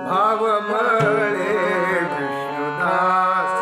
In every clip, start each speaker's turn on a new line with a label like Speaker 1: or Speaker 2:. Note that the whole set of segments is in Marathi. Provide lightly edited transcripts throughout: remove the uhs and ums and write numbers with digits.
Speaker 1: भाव बळे विष्णुदास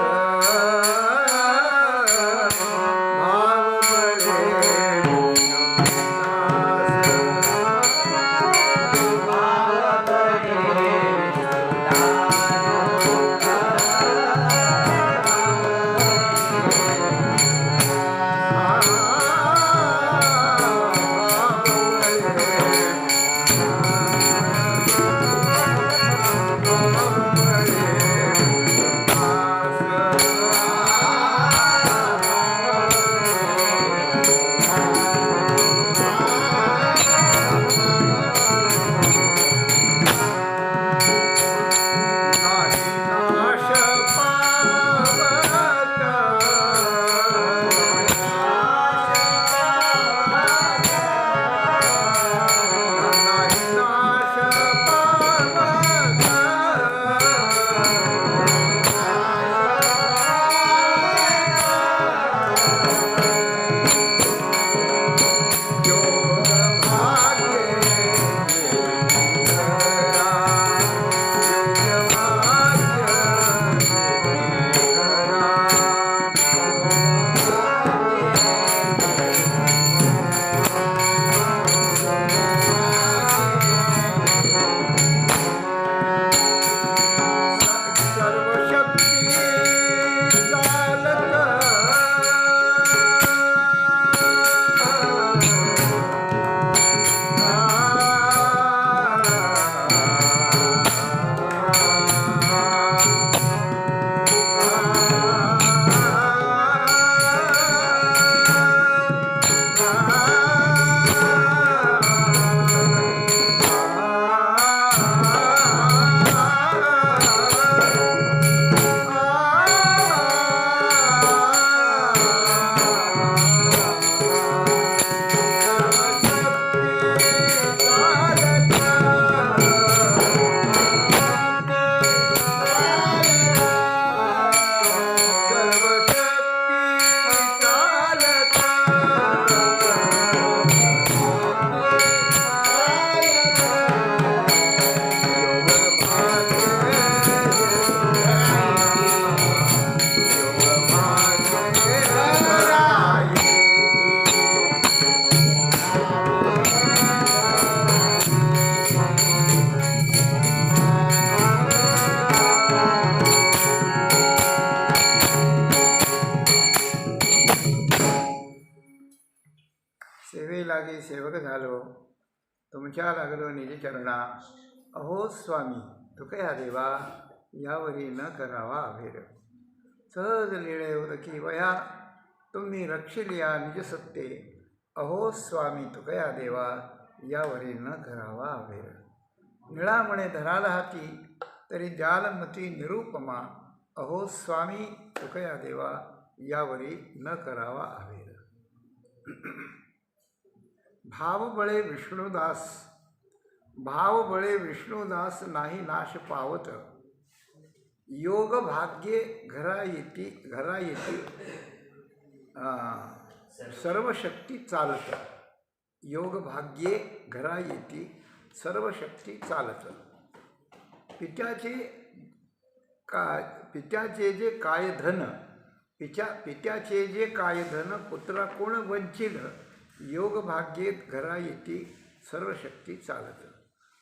Speaker 1: लागी सेवक झालो, तुमच्या लागलो निज चरणा. अहो स्वामी तुकया देवा, यावरी न करावा अभेर. सहज लिळे उदकी वया, तुम्ही रक्षिलिया निज सत्ते. अहो स्वामी तुकया देवा, यावरी न करावा अभेर. निळा म्हणे धराला हाती, तरी जालमती निरूपमा. अहो स्वामी तुकया देवा, यावरी न करावा अभेर. भावबळे विष्णुदास, भावबळे विष्णुदास नाही नाश पावत. योग भाग्ये घरा येती सर्व शक्ती चालत. योग भाग्ये घरा येती सर्व शक्ती चालत. पित्याचे जे काय धन, पित्याचे जे काय धन पुत्रा कोण वंचिल. योग भाग्येत घरा येती सर्व शक्ती चालत.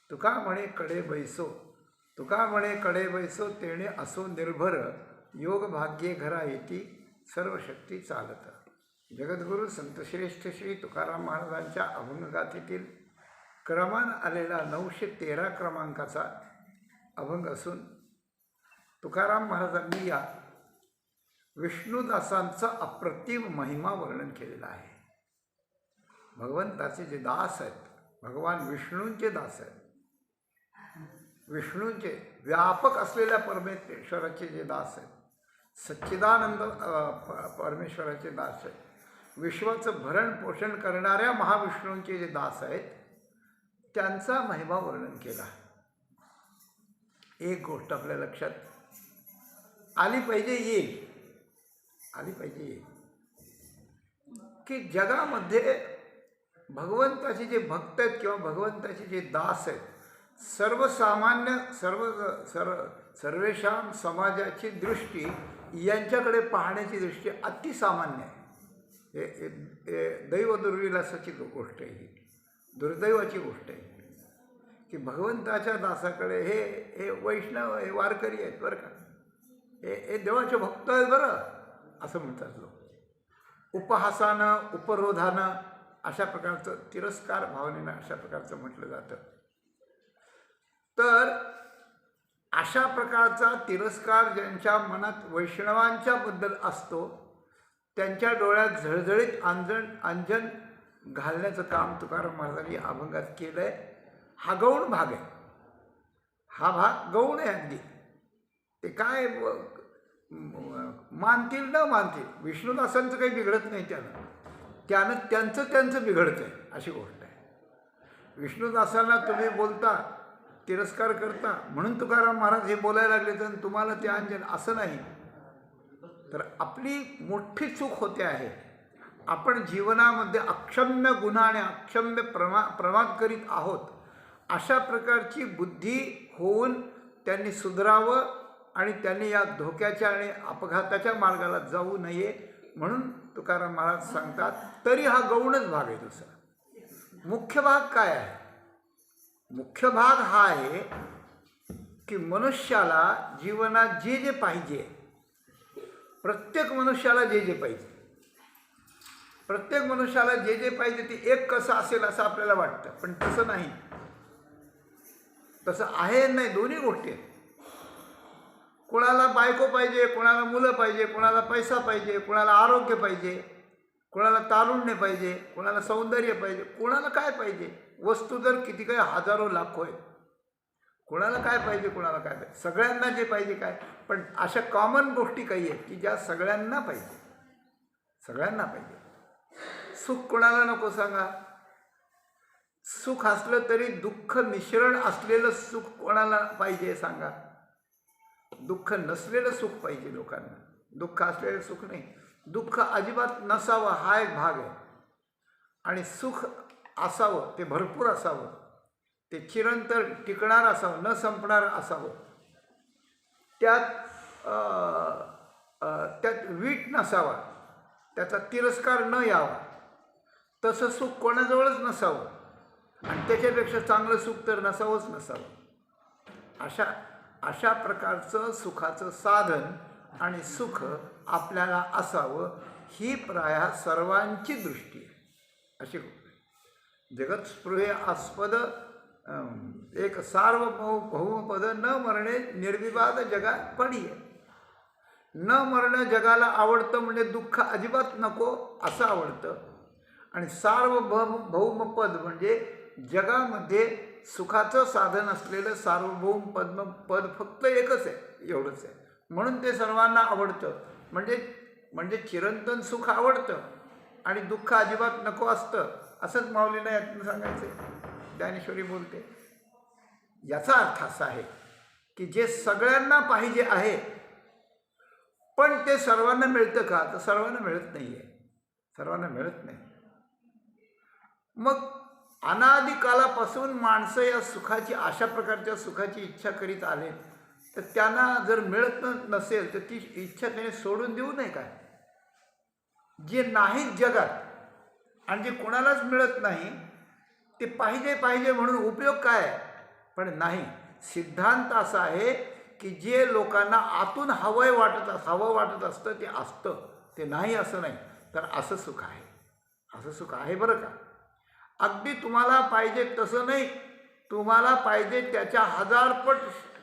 Speaker 1: तुका म्हणे कडे बैसो, तुका म्हणे कडे बैसो, तेणे असो निर्भर. योग भाग्ये घरा येती सर्व शक्ती चालत. जगद्गुरू संतश्रेष्ठ श्री तुकाराम महाराजांच्या अभंगगाथेतील क्रमानं आलेला 913 क्रमांकाचा अभंग असून तुकाराम महाराजांनी या विष्णुदासांचा अप्रतिम महिमा वर्णन केलेला आहे. भगवंताचे जे दास आहेत, भगवान विष्णूंचे दास आहेत, विष्णूंचे व्यापक असलेल्या परमेश्वराचे जे दास आहेत, सच्चिदानंद परमेश्वराचे दास आहेत, विश्वाचं भरण पोषण करणाऱ्या महाविष्णूंचे जे दास आहेत, त्यांचा महिमा वर्णन केला. एक गोष्ट आपल्या लक्षात आली पाहिजे, येईल की जगामध्ये भगवंताचे जे भक्त आहेत किंवा भगवंताचे जे दास आहेत, सर्वसामान्य सर्वेषां समाजाची दृष्टी, यांच्याकडे पाहण्याची दृष्टी अतिसामान्य आहे. हे दैव दुर्विलासाची गोष्ट आहे, ही दुर्दैवाची गोष्ट आहे की भगवंताच्या दासाकडे हे वैष्णव, हे वारकरी आहेत बरं का, हे देवाचे भक्त आहेत बरं, असं म्हणतात लोक. उपहासानं, उपरोधानं, अशा प्रकारचं तिरस्कार भावनेनं अशा प्रकारचं म्हटलं जातं. तर अशा प्रकारचा तिरस्कार ज्यांच्या मनात वैष्णवांच्या बद्दल असतो, त्यांच्या डोळ्यात झळझळीत अंजन घालण्याचं काम तुकाराम महाराजांनी अभंगात केलं आहे. हा गौण भाग आहे, हा भाग गौण आहे अगदी. ते काय मानतील न मानतील, विष्णुदासांचं काही बिघडत नाही, त्यानं त्यांचं बिघडतं आहे, अशी गोष्ट आहे. विष्णुदासांना तुम्ही बोलता, तिरस्कार करता, म्हणून तुकाराम महाराज हे बोलायला लागले तर तुम्हाला ते अंजन, असं नाही. तर आपली मोठी चूक होते आहे, आपण जीवनामध्ये अक्षम्य गुन्हा आणि अक्षम्य प्रमाद करीत आहोत. अशा प्रकारची बुद्धी होऊन त्यांनी सुधारावं आणि त्यांनी या धोक्याच्या आणि अपघाताच्या मार्गाला जाऊ नये, म्हणून तुकाराम महाराज सांगतात. तरी हा गौणच भाग आहे. दुसरा मुख्य भाग काय आहे? मुख्य भाग हा आहे की मनुष्याला जीवनात जे जे पाहिजे, प्रत्येक मनुष्याला जे जे पाहिजे, प्रत्येक मनुष्याला जे जे पाहिजे ते एक कसं असेल असं आपल्याला वाटतं, पण तसं नाही. तसं आहे नाही, दोन्ही गोष्टी आहेत. कोणाला बायको पाहिजे, कोणाला मुलं पाहिजे, कोणाला पैसा पाहिजे, कोणाला आरोग्य पाहिजे, कोणाला तारुण्य पाहिजे, कोणाला सौंदर्य पाहिजे, कोणाला काय पाहिजे. वस्तू जर किती काय हजारो लाखो आहेत, कोणाला काय पाहिजे, कोणाला काय पाहिजे, सगळ्यांना जे पाहिजे काय. पण अशा कॉमन गोष्टी काही आहेत की ज्या सगळ्यांना पाहिजे, सगळ्यांना पाहिजे. सुख कोणाला नको सांगा. सुख असलं तरी दुःख मिश्रण असलेलं सुख कोणाला पाहिजे सांगा. दुःख नसलेलं सुख पाहिजे लोकांना, दुःख असलेलं सुख नाही. दुःख अजिबात नसावं हा एक भाग आहे, आणि सुख असावं, ते भरपूर असावं, ते चिरंतर टिकणार असावं, न संपणार असावं. त्यात वीट नसावा, त्याचा तिरस्कार न यावा, तसं सुख कोणाजवळच नसावं, आणि त्याच्यापेक्षा चांगलं सुख तर नसावंच नसावं. अशा प्रकारचं सुखाचं साधन आणि सुख आपल्याला असावं, ही प्राय सर्वांची दृष्टी आहे, अशी गोष्ट. जगत्स्पृहेआस्पद एक सार्वभौमपद न मरणे निर्विवाद जगा पडिये. न मरणं जगाला आवडतं म्हणजे दुःख अजिबात नको असं आवडतं. आणि सार्वभौम पद म्हणजे जगामध्ये सुखाचं साधन असलेलं सार्वभौम पद फक्त एकच आहे, एवढंच आहे. म्हणून ते सर्वांना आवडतं. म्हणजे चिरंतन सुख आवडतं आणि दुःख अजिबात नको असतं, असंच माऊलींना यातून सांगायचं. ज्ञानेश्वरी बोलते. याचा अर्थ असा आहे की जे सगळ्यांना पाहिजे आहे पण ते सर्वांना मिळतं का? तर सर्वांना मिळत नाही आहे. सर्वांना मिळत नाही. मग अनादिकालापासून माणसं या सुखाची, अशा प्रकारच्या सुखाची इच्छा करीत आले, तर त्यांना जर मिळत नसेल तर ती इच्छा त्याने सोडून देऊ नये काय? जे नाहीत जगात आणि जे कोणालाच मिळत नाही ते पाहिजे पाहिजे म्हणून उपयोग काय? पण नाही. सिद्धांत असा आहे की जे लोकांना आतून हवं वाटत असतं ते असतं, ते नाही असं नाही. तर असं सुख आहे, असं सुख आहे बरं का. अगदी तुम्हाला पाहिजे तसं नाही, तुम्हाला पाहिजे त्याच्या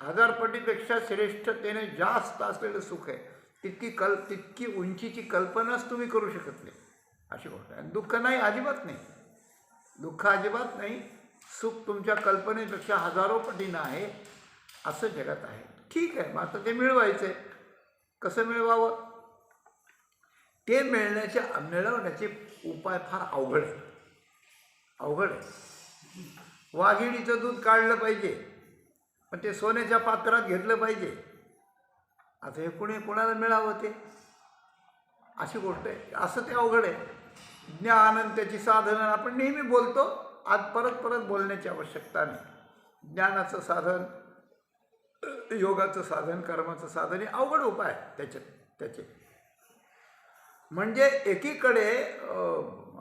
Speaker 1: हजारपटीपेक्षा श्रेष्ठतेने जास्त असलेलं सुख आहे. तितकी उंचीची कल्पनाच तुम्ही करू शकत नाही, अशी गोष्ट आहे. दुःख नाही, अजिबात नाही. दुःख अजिबात नाही. सुख तुमच्या कल्पनेपेक्षा हजारो पटीनं आहे, असं जगात आहे. ठीक आहे, मग आता ते मिळवायचं आहे. कसं मिळवावं? ते मिळवण्याचे उपाय फार अवघड आहे. अवघड आहे. वाघिणीचं दूध काढलं पाहिजे, पण ते सोन्याच्या पात्रात घेतलं पाहिजे. आता हे कोणाला मिळावं ते? अशी गोष्ट आहे. असं ते अवघड आहे. ज्ञान त्याची साधनं आपण नेहमी बोलतो, आज परत बोलण्याची आवश्यकता नाही. ज्ञानाचं साधन, योगाचं साधन, कर्माचं साधन हे अवघड उपाय त्याचे. म्हणजे एकीकडे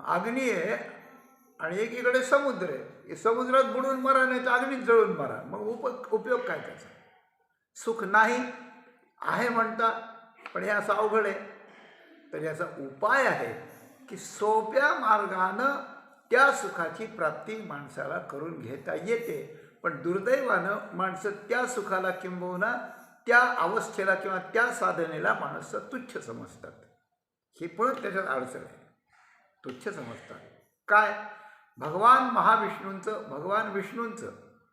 Speaker 1: अग्नी आहे आणि एकीकडे समुद्र आहे. समुद्रात बुडून मरा, नाही तर अग्नीत जळून मरा. मग उपयोग काय त्याचा? सुख नाही आहे म्हणता, पण हे असं अवघड आहे. तर याचा उपाय आहे की सोप्या मार्गानं त्या सुखाची प्राप्ती माणसाला करून घेता येते. पण दुर्दैवानं माणसं त्या सुखाला किंबहुना त्या अवस्थेला किंवा त्या साधनेला माणसं तुच्छ समजतात. हे पण त्याच्यात अडचण आहे. तुच्छ समजतात. काय? भगवान विष्णूंचं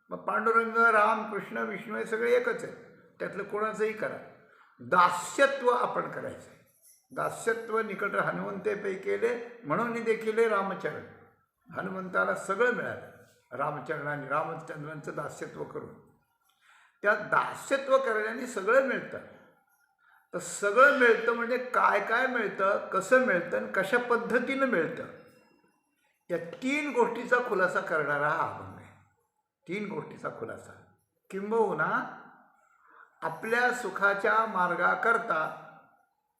Speaker 1: मग पांडुरंग, राम, कृष्ण, विष्णू हे सगळे एकच आहे. त्यातलं कोणाचंही करा. दास्यत्व आपण करायचं. दास्यत्व निकट हनुमंते पै केले, म्हणून देखील रामचरण. हनुमंताला सगळं मिळालं रामचरणाने, रामचंद्रांचं दास्यत्व करून. त्या दास्यत्व करण्याने सगळं मिळतं. तर सगळं मिळतं म्हणजे काय मिळतं, कसं मिळतं आणि कशा पद्धतीनं मिळतं, या 3 गोष्टीचा खुलासा करणारा हा अभंग आहे. 3 गोष्टीचा खुलासा. किंबहुना आपल्या सुखाच्या मार्गाकरता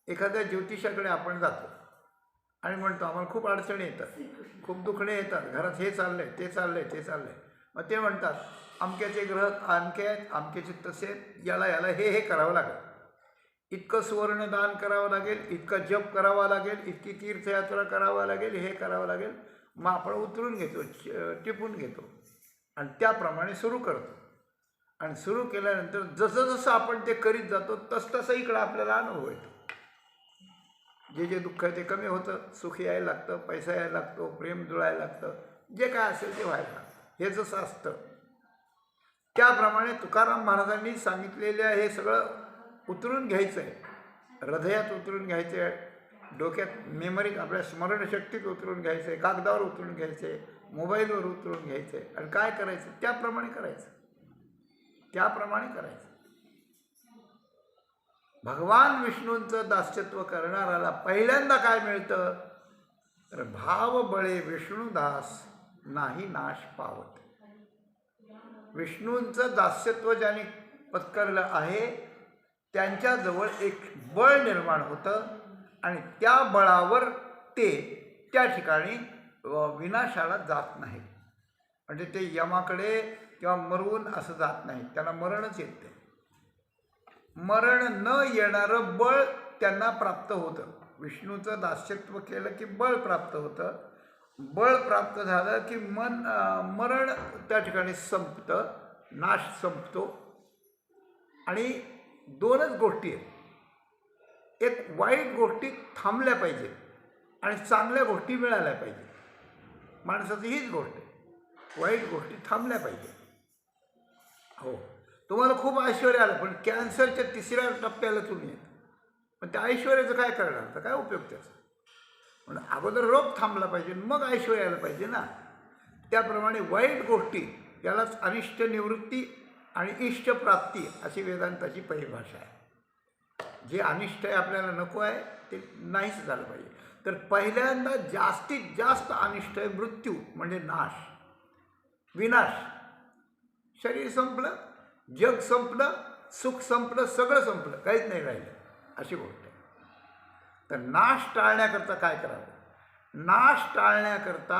Speaker 1: एखाद्या ज्योतिषाकडे आपण जातो आणि म्हणतो आम्हाला खूप अडचणी येतात, खूप दुखणे येतात, घरात हे चाललंय, ते चाललंय. मग ते म्हणतात अमक्याचे ग्रह अमके आहेत, अमक्याचे तसे आहेत, याला हे करावं लागेल, इतकं सुवर्ण दान करावं लागेल, इतका जप करावा लागेल, इतकी तीर्थयात्रा करावा लागेल, हे करावं लागेल. मग आपण उतरून घेतो, टिपून घेतो आणि त्याप्रमाणे सुरू करतो. आणि सुरू केल्यानंतर जसं आपण ते करीत जातो तसं इकडं आपल्याला अनुभव येतो. जे दुःख आहे ते कमी होतं, सुख यायला लागतं, पैसा यायला लागतो, प्रेम जुळायला लागतं, जे काय असेल ते व्हायला लागतं. हे जसं असतं त्याप्रमाणे तुकाराम महाराजांनी सांगितलेलं हे सगळं उतरून घ्यायचं आहे. हृदयात उतरून घ्यायचं आहे, डोक्यात मेमरीत आपल्या स्मरणशक्तीत उतरून घ्यायचं आहे, कागदावर उतरून घ्यायचं आहे, मोबाईलवर उतरून घ्यायचं आहे. आणि काय करायचं? त्याप्रमाणे करायचं. भगवान विष्णूंचं दास्यत्व करणाऱ्याला पहिल्यांदा काय मिळतं? तर भाव बळे विष्णुदास नाही नाश पावत. विष्णूंचं दास्यत्व ज्याने पत्करलं आहे त्यांच्याजवळ एक बळ निर्माण होतं आणि त्या बळावर ते त्या ठिकाणी विनाशाला जात नाही. म्हणजे ते यमाकडे किंवा मरून असं जात नाही, त्यांना मरणच येते. मरण न येणारं बळ त्यांना प्राप्त होतं. विष्णूचं दास्यत्व केलं की बळ प्राप्त होतं बळ प्राप्त झालं की मरण त्या ठिकाणी संपतं, नाश संपतो. आणि दोनच गोष्टी आहेत. एक, वाईट गोष्टी थांबल्या पाहिजेत आणि चांगल्या गोष्टी मिळाल्या पाहिजेत. माणसाची हीच गोष्ट आहे, वाईट गोष्टी थांबल्या पाहिजेत. हो, तुम्हाला खूप ऐश्वर्य आलं पण कॅन्सरच्या 3ऱ्या टप्प्याला तुम्ही येत, पण त्या ऐश्वर्याचं काय करणार, तर काय उपयोग त्याचा. म्हणून अगोदर रोग थांबला पाहिजे, मग ऐश्वर्य आलं पाहिजे ना. त्याप्रमाणे वाईट गोष्टी त्यालाच अनिष्ट निवृत्ती आणि इष्टप्राप्ती अशी वेदांताची परिभाषा आहे. जे अनिष्ट आहे, आपल्याला नको आहे, ते नाहीच झालं पाहिजे. तर पहिल्यांदा जास्तीत जास्त अनिष्ट आहे मृत्यू, म्हणजे नाश, विनाश. शरीर संपलं, जग संपलं, सुख संपलं, सगळं संपलं, काहीच नाही राहिलं, अशी गोष्ट आहे. तर नाश टाळण्याकरता काय करावं? नाश टाळण्याकरता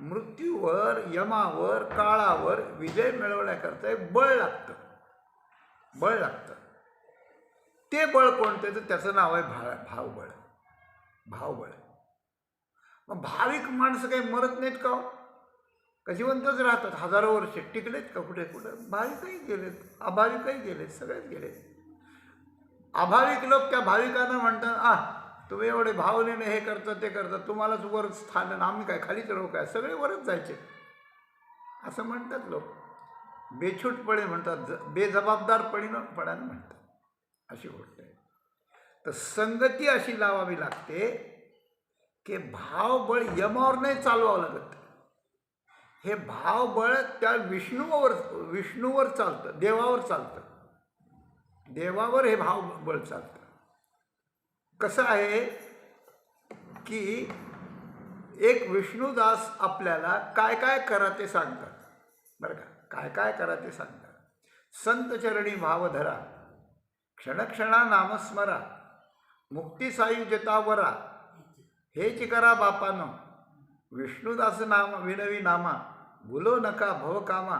Speaker 1: मृत्यूवर, यमावर, काळावर विजय मिळवण्याकरता एक बळ लागतं, बळ लागतं. ते बळ कोणतं? तर त्याचं नाव आहे भावबळ. भावबळ. मग भाविक माणसं काही मरत नाहीत का? का जिवंतच राहतात, हजारो वर्ष टिकलेत का कुठे कुठं? भाविकही गेलेत, अभाविकही गेलेत, सगळेच गेलेत. अभाविक लोक त्या भाविकांना म्हणतात, तुम्ही एवढे भावनेने हे करता ते करता, तुम्हालाच वर स्थान, आम्ही काय खालीच राहू काय, सगळे वरच जायचे, असं म्हणतात लोक. बेछूटपणे म्हणतात, बेजबाबदारपणानं म्हणतात, अशी गोष्ट आहे. तर संगती अशी लावावी लागते की भावबळ यमावर नाही चालवावं लागत. हे भावबळ त्या विष्णूवर चालतं, देवावर चालतं, देवावर हे भावबळ चालतं. कसं आहे की एक विष्णुदास आपल्याला काय काय करा ते सांगतात, बरं का, काय काय करा ते सांगतात. संतचरणी भावधरा, क्षणक्षणा नामस्मरा, मुक्ती सायुज्यता वरा, हेच करा बापानं, विष्णुदास नाम विनवी नामा, भुलो नका भवकामा,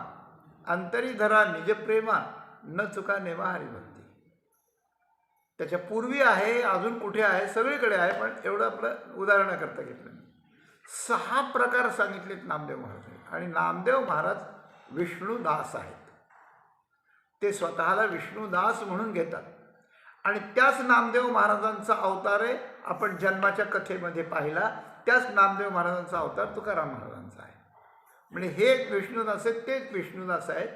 Speaker 1: अंतरी धरा निजप्रेमा, न चुका नेवा हरिभक्ती. त्याच्या पूर्वी आहे, अजून कुठे आहे, सगळीकडे आहे, पण एवढं आपलं उदाहरणाकरता घेतलं. 6 प्रकार सांगितलेत नामदेव महाराज. आणि नामदेव महाराज विष्णुदास आहेत. ते स्वतःला विष्णुदास म्हणून घेतात. आणि त्याच नामदेव महाराजांचा अवतार आहे, आपण जन्माच्या कथेमध्ये पाहिला, त्याच नामदेव महाराजांचा अवतार तुकाराम महाराजांचा आहे. म्हणजे हे एक विष्णुदास आहेत, तेच विष्णुदास आहेत.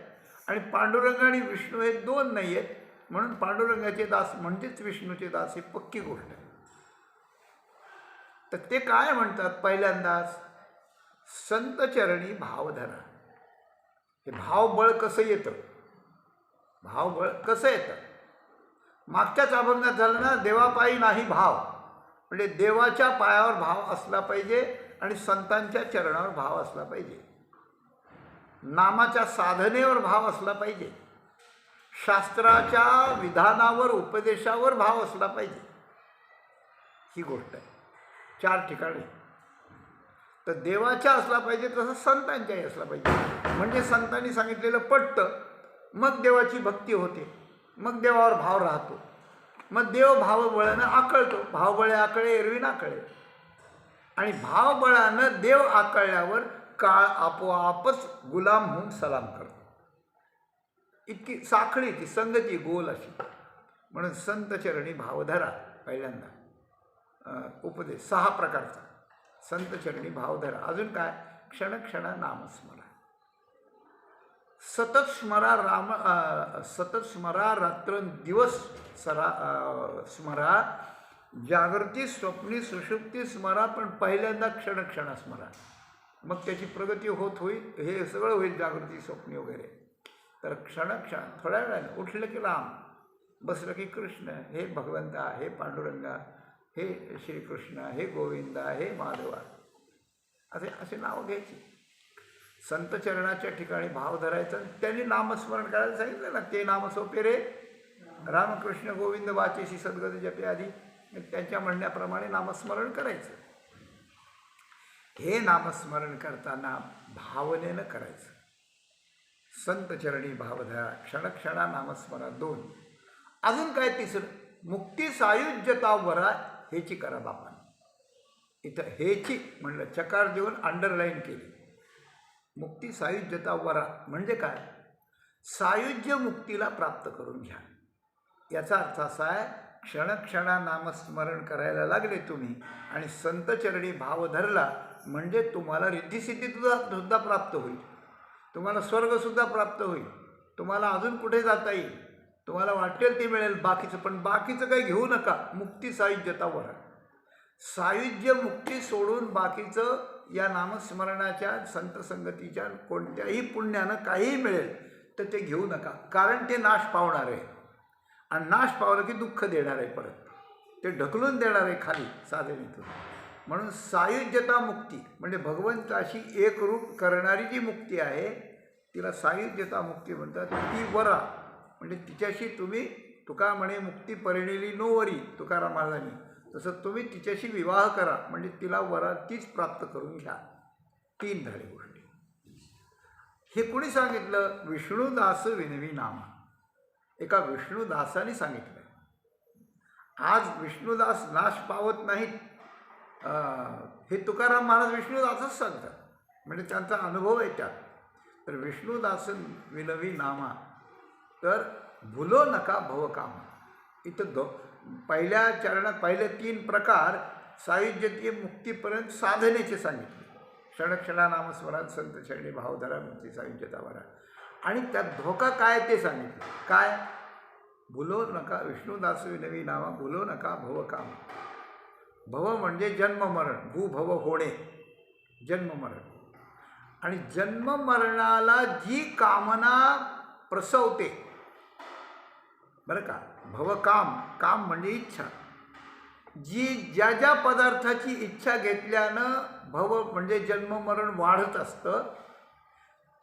Speaker 1: आणि पांडुरंग आणि विष्णू हे 2 नाही आहेत, म्हणून पांडुरंगाचे दास म्हणजेच विष्णूचे दास, ही पक्की गोष्ट आहे. तर ते काय म्हणतात? पहिल्यांदाच संतचरणी भावधरा. हे भावबळ कसं येतं? भावबळ कसं येतं? मागच्याच अभंगात झालं ना, देवापायी नाही भाव. म्हणजे देवाच्या पायावर भाव असला पाहिजे आणि संतांच्या चरणावर भाव असला पाहिजे, नामाच्या साधनेवर भाव असला पाहिजे, शास्त्राच्या विधानावर, उपदेशावर भाव असला पाहिजे. ही गोष्ट आहे 4 ठिकाणी. तर देवाच्या असला पाहिजे, तसं संतांच्याही असला पाहिजे. म्हणजे संतांनी सांगितलेलं पटतं, मग देवाची भक्ती होते, मग देवावर भाव राहतो, मग देव भावबळानं आकळतो. भावबळे आकळे एरवी नाकळे. आणि भावबळानं देव आकळल्यावर काळ आपोआपच गुलाम होऊन सलाम करतो. इतकी साखळी, ती संगती गोल अशी. म्हणून संतचरणी भावधरा पहिल्यांदा उपदेश 6 प्रकारचा. संतचरणी भावधरा. अजून काय? क्षणक्षणा नामस्मरा. सतत स्मरा सतत स्मरा, रात्रंदिवस स्मरा, जागृती स्वप्नी सुषुप्ती स्मरा, पण पहिल्यांदा क्षणक्षणा स्मरा. मग त्याची प्रगती होईल, हे सगळं होईल, जागृती स्वप्नी वगैरे. तर क्षणक्षण, थोड्या वेळाने उठलं की राम, बसलं की कृष्ण, हे भगवंता, हे पांडुरंगा, हे श्रीकृष्ण, हे गोविंदा, हे माधवा, असे नावं घ्यायची. संतचरणाच्या ठिकाणी भाव धरायचा. त्यांनी नामस्मरण करायला सांगितलं ना, ते नाम सोपे रे, रामकृष्ण गोविंद वाचेशी सद्गती जपे आधी. त्यांच्या म्हणण्याप्रमाणे नामस्मरण करायचं. हे नामस्मरण करताना भावनेनं करायचं. संतचरणी भावधरा, क्षणक्षणा नामस्मरा 2. अजून काय 3? मुक्ती सायुज्यता वरा, हेची करा बापानं. इथं हेची म्हणलं चकार देऊन अंडरलाईन केली. मुक्ती सायुज्यता वरा म्हणजे काय? सायुज्य मुक्तीला प्राप्त करून घ्या. याचा अर्थ असा आहे, क्षणक्षणा नामस्मरण करायला लागले तुम्ही आणि संतचरणी भाव धरला म्हणजे तुम्हाला रिद्धिसिद्धी सुद्धा प्राप्त होईल, तुम्हाला स्वर्गसुद्धा प्राप्त होईल, तुम्हाला अजून कुठे जाता येईल, तुम्हाला वाटेल ते मिळेल बाकीचं. पण बाकीचं काही घेऊ नका. मुक्ती सायुज्यता वरा. सायुज्य मुक्ती सोडून बाकीचं या नामस्मरणाच्या संतसंगतीच्या कोणत्याही पुण्यानं काहीही मिळेल तर ते घेऊ नका, कारण ते नाश पावणार आहे. आणि नाश पावलं की दुःख देणार आहे, परत ते ढकलून देणार आहे खाली साधनेतून. म्हणून सायुज्यता मुक्ती म्हणजे भगवंताशी एकरूप करणारी जी मुक्ती आहे तिला सायुज्यता मुक्ती म्हणतात. ती वरा म्हणजे तिच्याशी तुम्ही, तुका म्हणे मुक्ती परिणिली नो वरी, तुकाराम महाराजांनी, तसं तुम्ही तिच्याशी विवाह करा म्हणजे तिला वरा तीच प्राप्त करून घ्या. 3 झाले गोष्टी. हे कुणी सांगितलं? विष्णुदास विनवी नामा. एका विष्णुदासाने सांगितलं. आज विष्णुदास नाश पावत नाहीत हे तुकाराम महाराज विष्णुदासच सांगतात, म्हणजे त्यांचा अनुभव आहे त्यात. तर विष्णुदास विनवी नामा, तर भुलो नका भवकामा. इथं पहिल्या चरणात पहिले 3 प्रकार सायुज्यतीय मुक्तीपर्यंत साधनेचे सांगितले. क्षणक्षणा नामस्मरण संत चरणी भावधरा मुक्ती सायुज्यता वरा. आणि त्यात धोका काय ते सांगितलं. काय? भुलो नका विष्णुदास विनवी नामा, भुलो नका भवकामा. भव म्हणजे जन्ममरण, भूभव होणे, जन्ममरण. आणि जन्ममरणाला जी कामना प्रसवते, बरं का, भवकाम, काम म्हणजे इच्छा, जी ज्या ज्या पदार्थाची इच्छा घेतल्यानं भव म्हणजे जन्ममरण वाढत असतं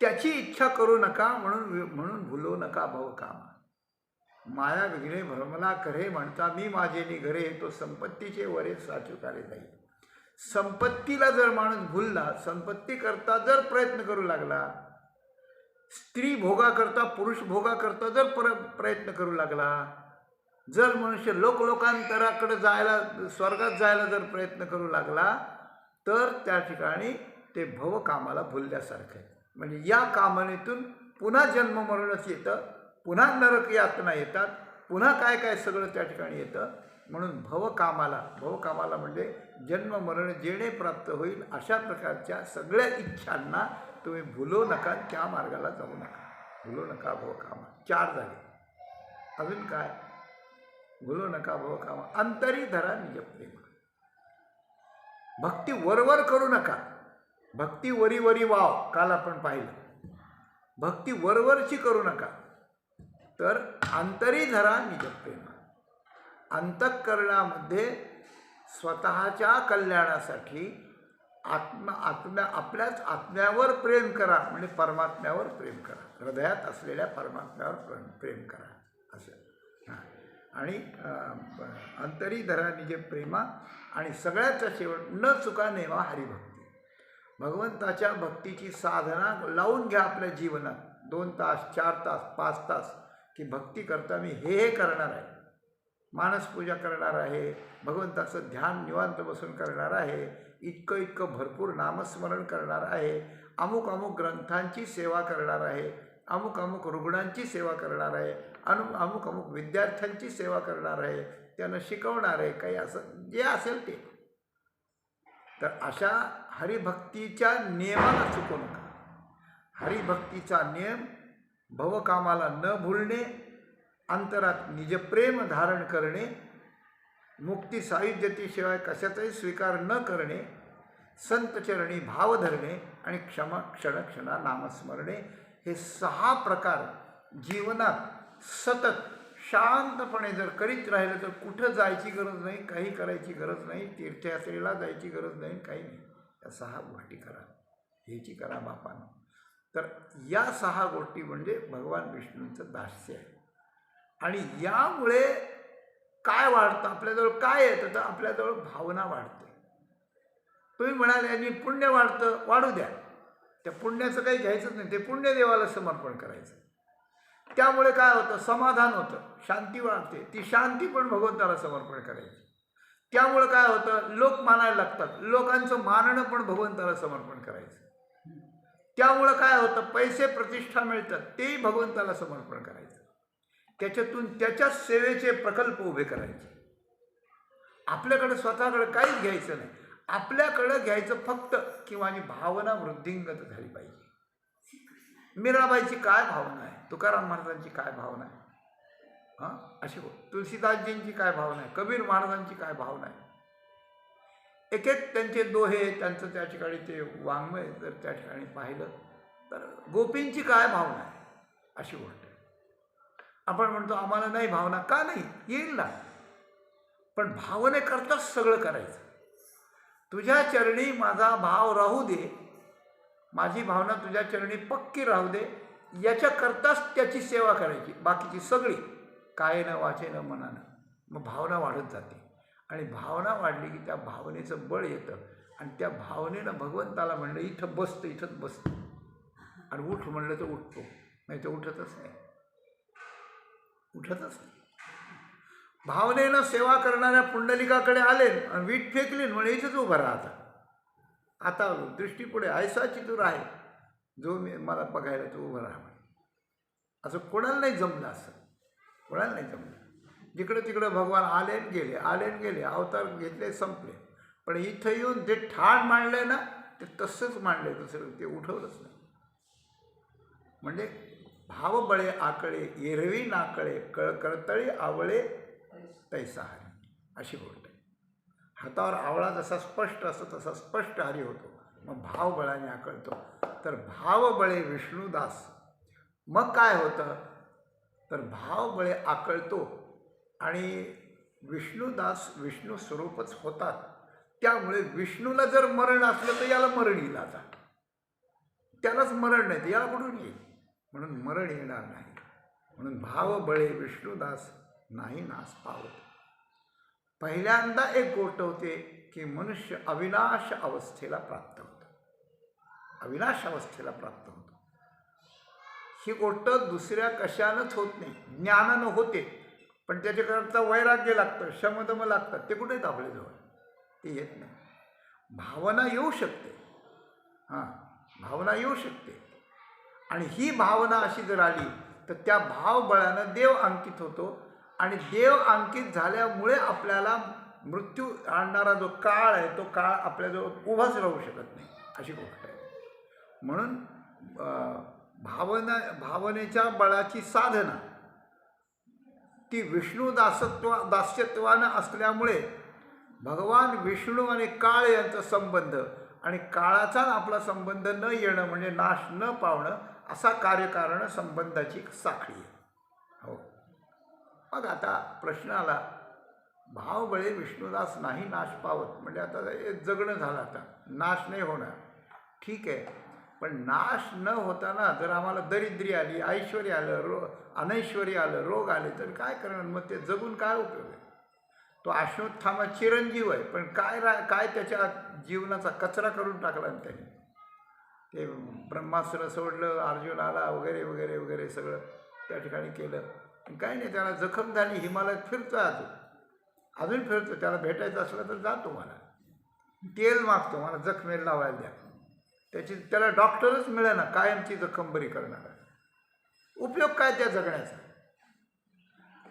Speaker 1: त्याची इच्छा करू नका. म्हणून भुलो नका भवकामा. माया विघ्ने भ्रमला करे म्हणता मी माझेनी घरे, तो संपत्तीचे वरे साचुकारे जाई. संपत्तीला जर माणूस भुलला, संपत्ती करता जर प्रयत्न करू लागला, स्त्री भोगा करता पुरुष भोगा करता जर प्रयत्न करू लागला, जर मनुष्य लोकांतराकडे जायला, स्वर्गात जायला जर प्रयत्न करू लागला, तर त्या ठिकाणी ते भवकामाला भुलल्यासारखं आहे. म्हणजे या कामनेतून पुन्हा जन्ममरणच येतं, पुन्हा नरक यातना येतात, पुन्हा काय काय सगळं त्या ठिकाणी येतं. म्हणून भवकामाला म्हणजे जन्ममरण जेणे प्राप्त होईल अशा प्रकारच्या सगळ्या इच्छांना तुम्ही भुलो नका, त्या मार्गाला जाऊ नका. भुलो नका भवकामा. 4 झाले. अजून काय? भुलो नका भवकामा. अंतरी धरा निज प्रेम. भक्ती वरवर करू नका. भक्ती वरी वाव, काल आपण पाहिलं. भक्ती वरवरची करू नका. तर अंतरी धरा निज प्रेम. अंतःकरणामध्ये स्वतःच्या कल्याणासाठी आपल्याच आत्म्यावर प्रेम करा, म्हणजे परमात्म्यावर प्रेम करा. हृदयात असलेल्या परमात्म्यावर प्रेम करा असं. आणि अंतरी धरा निज प्रेमा. आणि सगळ्याचा शेवट न चुका नेवा हरिभक्ती. भगवंताच्या भक्तीची साधना लावून घ्या आपल्या जीवनात. 2 तास 4 तास 5 तास की भक्ती करता मी हे करणार आहे, मानसपूजा करणार आहे, भगवंताचं ध्यान निवांत बसून करणार आहे, इतकं भरपूर नामस्मरण करणार आहे, अमुक ग्रंथांची सेवा करणार आहे, अमुक रुग्णांची सेवा करणार आहे, अमुक विद्यार्थ्यांची सेवा करणार आहे, त्यांना शिकवणार आहे, काही असं जे असेल ते. तर अशा हरिभक्तीच्या नियमाला चुकू नका. हरिभक्तीचा नियम भवकामाला न भुलणे, अंतरात निजप्रेम धारण करणे, मुक्ती सायुज्यतेशिवाय कशाचाही स्वीकार न करणे, संतचरणी भाव धरणे आणि क्षणक्षणा नामस्मरणे. हे 6 प्रकार जीवनात सतत शांतपणे जर करीत राहिलं तर कुठं जायची गरज नाही, काही करायची गरज नाही, तीर्थयात्रेला जायची गरज नाही, काही नाही. या 6 गोष्टी करा. ह्याची करा बापानं. तर या 6 गोष्टी म्हणजे भगवान विष्णूंचं दास्य आहे. आणि यामुळे काय वाढतं? आपल्याजवळ काय येतं? तर आपल्याजवळ भावना वाढते. तुम्ही म्हणाले यांनी पुण्य वाढतं, वाढू द्या. त्या पुण्याचं काही घ्यायचंच नाही, ते पुण्य देवाला समर्पण करायचं. त्यामुळे काय होतं? समाधान होतं, शांती वाढते. ती शांती पण भगवंताला समर्पण करायची. त्यामुळं काय होतं, लोक मानायला लागतात. लोकांचं मानणं पण भगवंताला समर्पण करायचं. त्यामुळं काय होतं, पैसे प्रतिष्ठा मिळतात, तेही भगवंताला समर्पण करायचं. त्याच्यातून त्याच्याच सेवेचे प्रकल्प उभे करायचे. आपल्याकडे स्वतःकडे काहीच घ्यायचं नाही. आपल्याकडं घ्यायचं फक्त की माझी भावना वृद्धिंगत झाली पाहिजे. मीराबाईची काय भावना आहे, तुकाराम महाराजांची काय भावना आहे, हां अशी तुलसीदासजींची काय भावना आहे, कबीर महाराजांची काय भावना आहे. एक एक त्यांचे दोहे, त्यांचं त्या ठिकाणी ते वाङ्मय जर त्या ठिकाणी पाहिलं तर गोपींची काय भावना आहे अशी गोष्ट आहे. आपण म्हणतो आम्हाला नाही भावना, का नाही, येईल ना, पण भावनेकरताच सगळं करायचं. तुझ्या चरणी माझा भाव राहू दे, माझी भावना तुझ्या चरणी पक्की राहू दे, याच्याकरताच त्याची सेवा करायची. बाकीची सगळी कायेनं वाचेनं मनानं, मग भावना वाढत जाते. आणि भावना वाढली की त्या भावनेचं बळ येतं. आणि त्या भावनेनं भगवंताला म्हणलं इथं बसतं, इथंच बसतं. आणि उठ म्हणलं तर उठतो, नाही तर उठतच नाही, उठतच नाही. भावनेनं सेवा करणाऱ्या पुंडलिकाकडे आले आणि वीट फेकली म्हणजे इथंच उभं राहता. आता दृष्टीपुढे ऐसा चितूर आहे जो मी मला बघायला तो उभं राहा. असं कोणाला नाही जमलं, असं कोणाला नाही जमलं. जिकडं तिकडं भगवान आले गेले, आले गेले, अवतार घेतले, संपले. पण इथं येऊन जे ठाण मांडलंय ना ते तसंच मांडलंय, दुसरं ते उठवलंच नाही. म्हणजे भावबळे आकळे एरवी नाकळे, कळकळतळी आवळे तैसा हरी, अशी गोष्ट आहे. हातावर आवळा जसा स्पष्ट असतो तसा स्पष्ट हरी होतो, मग भावबळाने आकळतो. तर भावबळे विष्णुदास. मग काय होतं, तर भावबळे आकळतो आणि विष्णुदास विष्णू स्वरूपच होतात. त्यामुळे विष्णूला जर मरण असलं तर याला मरण येईल. आता त्यालाच मरण नाही तर याला कुठून येईल, म्हणून मरण येणार नाही. म्हणून भावबळे विष्णुदास नाही नाश पावत. पहिल्यांदा एक गोष्ट होते की मनुष्य अविनाश अवस्थेला प्राप्त होतं, अविनाश अवस्थेला प्राप्त होतं. ही गोष्ट दुसऱ्या कशानंच होत नाही. ज्ञानानं होते, पण त्याच्याकरता वैराग्य लागतं, शमदम लागतात, ते कुठेच आपल्याजवळ ते येत नाही. भावना येऊ शकते, हां भावना येऊ शकते. आणि ही भावना अशी जर आली तर त्या भावबळानं देव अंकित होतो. आणि देव अंकित झाल्यामुळे आपल्याला मृत्यू आणणारा जो काळ आहे तो काळ आपल्याजवळ उभाच राहू शकत नाही, अशी गोष्ट आहे. म्हणून भावनेच्या बळाची साधना ती विष्णू दास्यत्वानं असल्यामुळे भगवान विष्णू आणि काळ यांचा संबंध आणि काळाचा आपला संबंध न येणं म्हणजे नाश न पावणं असा कार्यकारण संबंधाची साखळी आहे. हो, मग आता प्रश्न आला, भावबळे विष्णुदास नाही नाश पावत म्हणजे आता जगणं झालं, आता नाश नाही होणार, ठीक आहे. पण नाश न होताना जर आम्हाला दरिद्री आली, ऐश्वर्य आलं, अनैश्वर्य आलं, रोग आले तर काय करणार, मग ते जगून काय उपयोग आहे. तो अश्वत्थामा चिरंजीव आहे, पण काय त्याच्या जीवनाचा कचरा करून टाकला त्याने. ते ब्रह्मास्त्र सोडलं, अर्जुन आला वगैरे वगैरे वगैरे सगळं त्या ठिकाणी केलं, काही नाही. त्याला जखम झाली, हिमालयात फिरतो, अजून फिरतो. त्याला भेटायचं असलं तर जातो, मला तेल मागतो, मला जखमेला लावायला द्या. त्याला डॉक्टरच मिळेना कायमची जखम बरी करणारा. उपयोग काय त्या जगण्याचा.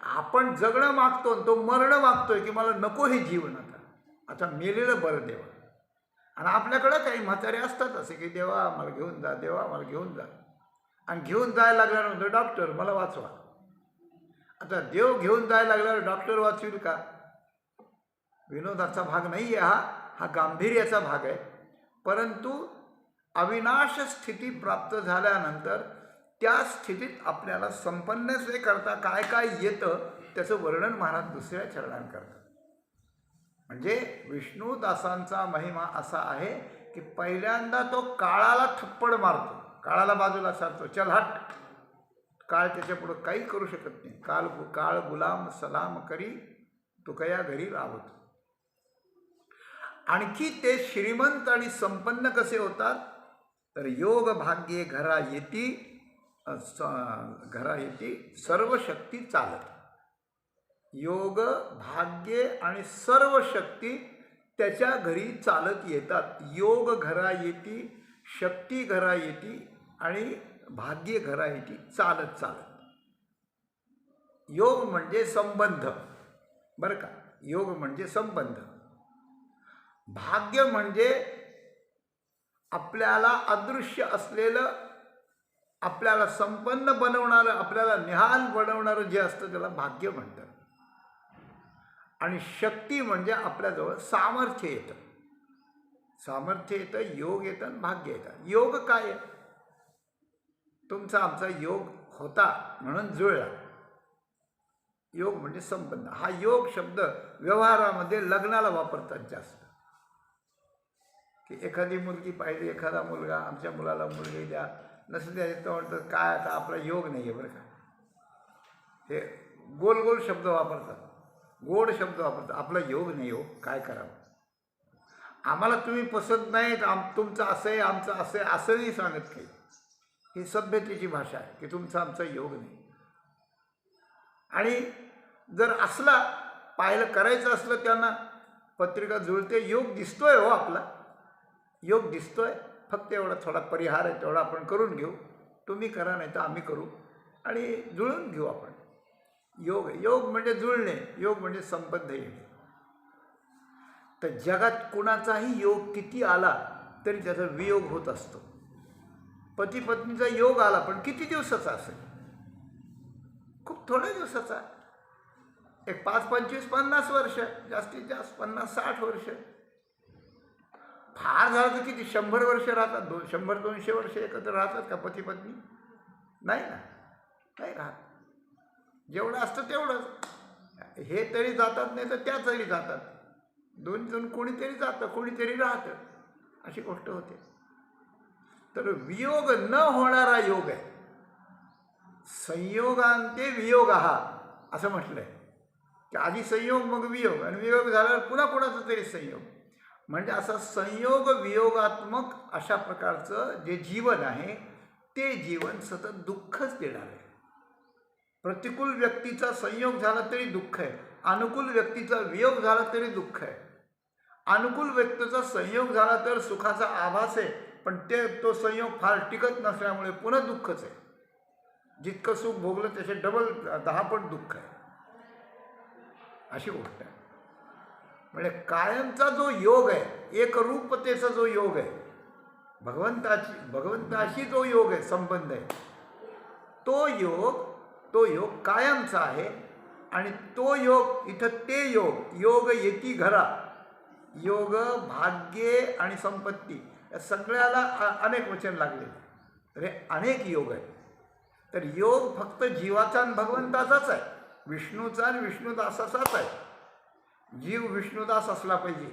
Speaker 1: आपण जगणं मागतो, तो मरणं मागतोय की मला नको हे जीवन, आता मेलेलं बरं देवा. आणि आपल्याकडं काही म्हातारे असतात असे की देवा मला घेऊन जा, देवा मला घेऊन जा. आणि घेऊन जायला लागल्यानंतर डॉक्टर मला वाचवा. आता देव घेऊन जायला लागल्यावर डॉक्टर वाचविल का. विनोदाचा भाग नाही आहे हा गांभीर्याचा भाग आहे. परंतु अविनाश स्थिती प्राप्त झाल्यानंतर त्या स्थितीत आपल्याला संपन्न करता काय काय येतं त्याचं वर्णन महाराज दुसऱ्या चरणात करतात. म्हणजे विष्णुदासांचा महिमा असा आहे की पहिल्यांदा तो काळाला थप्पड मारतो, काळाला बाजूला सारतो, चल हट, काळ त्याच्या पुढं काही करू शकत नाही. काळ गुलाम सलाम करी तुकया घरी राहतो. आणखी ते श्रीमंत आणि संपन्न कसे होतात, तर योग भाग्ये घरा येती सर्व शक्ती चालत. योग, भाग्ये आणि सर्व शक्ती त्याच्या घरी चालत येतात. योग घरा येती, शक्ती घरा येती आणि भाग्य घरा येती चालत चालत. योग म्हणजे संबंध, बरं का. योग म्हणजे संबंध. भाग्य म्हणजे आपल्याला अदृश्य असलेलं, आपल्याला संपन्न बनवणारं, आपल्याला निहाल बनवणारं जे असतं त्याला भाग्य म्हणतात. आणि शक्ती म्हणजे आपल्याजवळ सामर्थ्य येतं. सामर्थ्य येतं, योग येतं आणि भाग्य येतं. योग काय आहे? तुमचा आमचा योग होता म्हणून जुळला. योग म्हणजे संबंध. हा योग शब्द व्यवहारामध्ये लग्नाला वापरतात जास्त. की एखादी मुलगी पाहिजे, एखादा मुलगा, आमच्या मुलाला मुलगी द्या, नसं द्यायचं म्हणतं काय आता आपला योग नाही आहे, बरं का. हे गोल गोल शब्द वापरतात, गोड शब्द वापरतात. आपला योग नाही हो, काय करावं. आम्हाला तुम्ही पसंत नाहीत, तुमचं असं आहे, आमचं असं आहे, असं नाही सांगत काही. ही सभ्यतेची भाषा आहे की तुमचा आमचा योग नाही. आणि जर असला, पाहिलं करायचं असलं त्यांना, पत्रिका जुळते, योग दिसतोय हो आपला, योग दिसतोय, फक्त एवढा थोडा परिहार आहे तेवढा आपण करून घेऊ, तुम्ही करा नाही तर आम्ही करू आणि जुळून घेऊ आपण. योग, योग म्हणजे जुळणे, योग म्हणजे संबंध येणे. तर जगात कुणाचाही योग किती आला तरी त्याचा वियोग होत असतो. पती पत्नीचा योग आला पण किती दिवसाचा असेल? खूप थोड्या दिवसाचा, एक 5, 25, 50 वर्ष, जास्तीत जास्त 50-60 वर्ष. फार झालं तर किती 100 वर्ष राहतात, 100-200 वर्ष एकत्र राहतात का पती पत्नी? नाही ना, नाही राहत. जेवढं असतं तेवढंच. हे तरी जातात नाही तर त्या तरी जातात. दोन कोणीतरी जातं, कोणीतरी राहतं, अशी गोष्ट होते. तर वियोग न होणारा योग आहे. संयोगांते वियोग असं म्हटलंय की आधी संयोग मग वियोग, आणि वियोग झाल्यावर पुन्हा कोणाचा तरी संयोग. म्हणजे असा संयोग वियोगात्मक अशा प्रकारचं जे जीवन आहे ते जीवन सतत दुःखच देणार आहे. प्रतिकूल व्यक्तीचा संयोग झाला तरी दुःख आहे, अनुकूल व्यक्तीचा वियोग झाला तरी दुःख आहे. अनुकूल व्यक्तीचा संयोग झाला तर सुखाचा आभास आहे, पण तो संयोग फार टिकत नसल्यामुळे पुन्हा दुःखच आहे. जितकं सुख भोगलं त्याचे डबल 10 पट दुःख आहे, अशी गोष्ट आहे. म्हणजे कायमचा जो योग आहे, एकरूपतेचा जो योग आहे, भगवंताशी जो योग आहे, संबंध आहे, तो योग कायमचा आहे. आणि तो योग इथं ते योग येती घरा, योग, भाग्ये आणि संपत्ती या सगळ्याला अनेक वचन लागले. तर हे अनेक योग आहेत. तर योग फक्त जीवाचा आणि भगवंताचाच आहे, विष्णूचा आणि विष्णुदासाचाच आहे. जीव विष्णुदास असला पाहिजे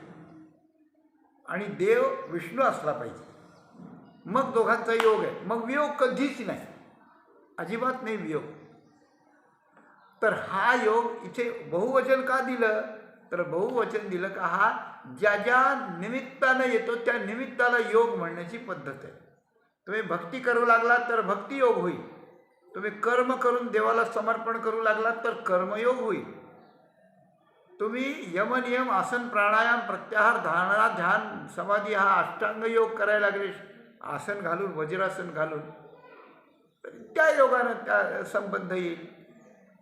Speaker 1: आणि देव विष्णू असला पाहिजे, मग दोघांचा योग आहे. मग वियोग कधीच नाही, अजिबात नाही वियोग. तर हा योग इथे बहुवचन का दिलं? तर बहुवचन दिलं का हा ज्या ज्या निमित्तानं येतो त्या निमित्ताला योग म्हणण्याची पद्धत आहे. तुम्ही भक्ती करू लागलात तर भक्तियोग होईल. तुम्ही कर्म करून देवाला समर्पण करू लागलात तर कर्मयोग होईल. तुम्ही यमनियम, आसन, प्राणायाम, प्रत्याहार, धारणा, ध्यान, समाधी हा अष्टांग योग करायला लागले, आसन घालून, वज्रासन घालून, त्या योगानं त्या संबंध येईल.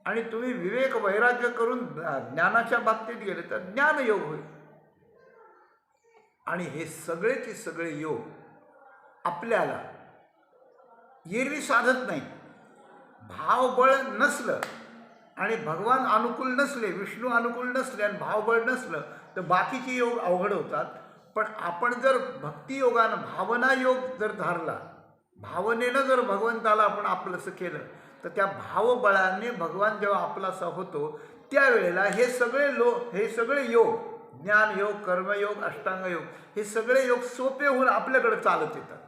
Speaker 1: आणि तुम्ही विवेक वैराग्य करून ज्ञानाच्या बाबतीत गेले तर ज्ञानयोग होईल. आणि हे सगळेचे सगळे योग आपल्याला एरवी साधत नाही. भावबळ नसलं आणि भगवान अनुकूल नसले, विष्णू अनुकूल नसले आणि भावबळ नसलं तर बाकीचे योग अवघड होतात. पण आपण जर भक्तियोगानं भावना योग जर धरला, भावनेनं जर भगवंताला आपण आपलंसं केलं तर त्या भावबळाने भगवान जेव्हा आपलासा होतो त्यावेळेला हे सगळे योग, ज्ञानयोग, कर्मयोग, अष्टांगयोग, हे सगळे योग सोपे होऊन आपल्याकडे चालत येतात.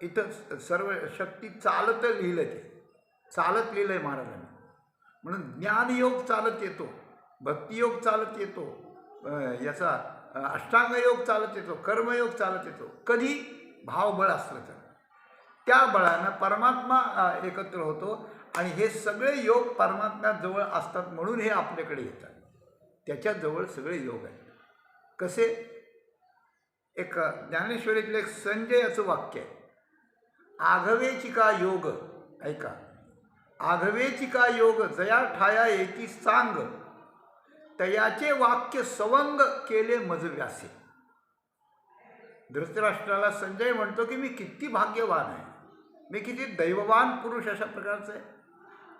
Speaker 1: इथं सर्व शक्ती चालत लिहिलं, ते चालत लिहिलं आहे महाराजांनी. म्हणून ज्ञानयोग चालत येतो, भक्तियोग चालत येतो, याचा अष्टांगयोग चालत येतो, कर्मयोग चालत येतो. कधी? भावबळ असलं तर. त्या बळानं परमात्मा एकत्र होतो आणि हे सगळे योग परमात्म्याजवळ असतात म्हणून हे आपल्याकडे येतात. त्याच्याजवळ सगळे योग आहेत. कसे? एक ज्ञानेश्वरीतलं एक संजयाचं वाक्य आहे, आघवेची का योग. ऐका, आघवेची का योग जया ठाया एकी सांग, तयाचे वाक्य सवंग केले मज व्यासे. धृतराष्ट्राला संजय म्हणतो की मी किती भाग्यवान आहे, मी किती दैववान पुरुष अशा प्रकारचं आहे.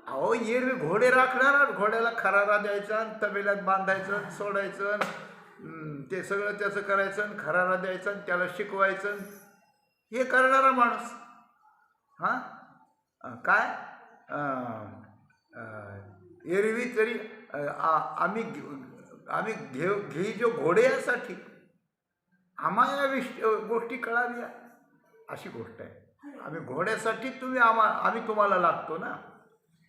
Speaker 1: अहो एरवी घोडे राखणार, घोड्याला खरारा द्यायचा, तबेल्यात बांधायचं, सोडायचं, ते सगळं त्याचं करायचं, खरारा द्यायचं, त्याला शिकवायचं, हे करणारा माणूस. हां काय एरवी तरी आम्ही घेई जो घोडे यासाठी आम्हाला या गोष्टी कळाव्या अशी गोष्ट आहे. आम्ही घोड्यासाठी आम्ही तुम्हाला लागतो ना.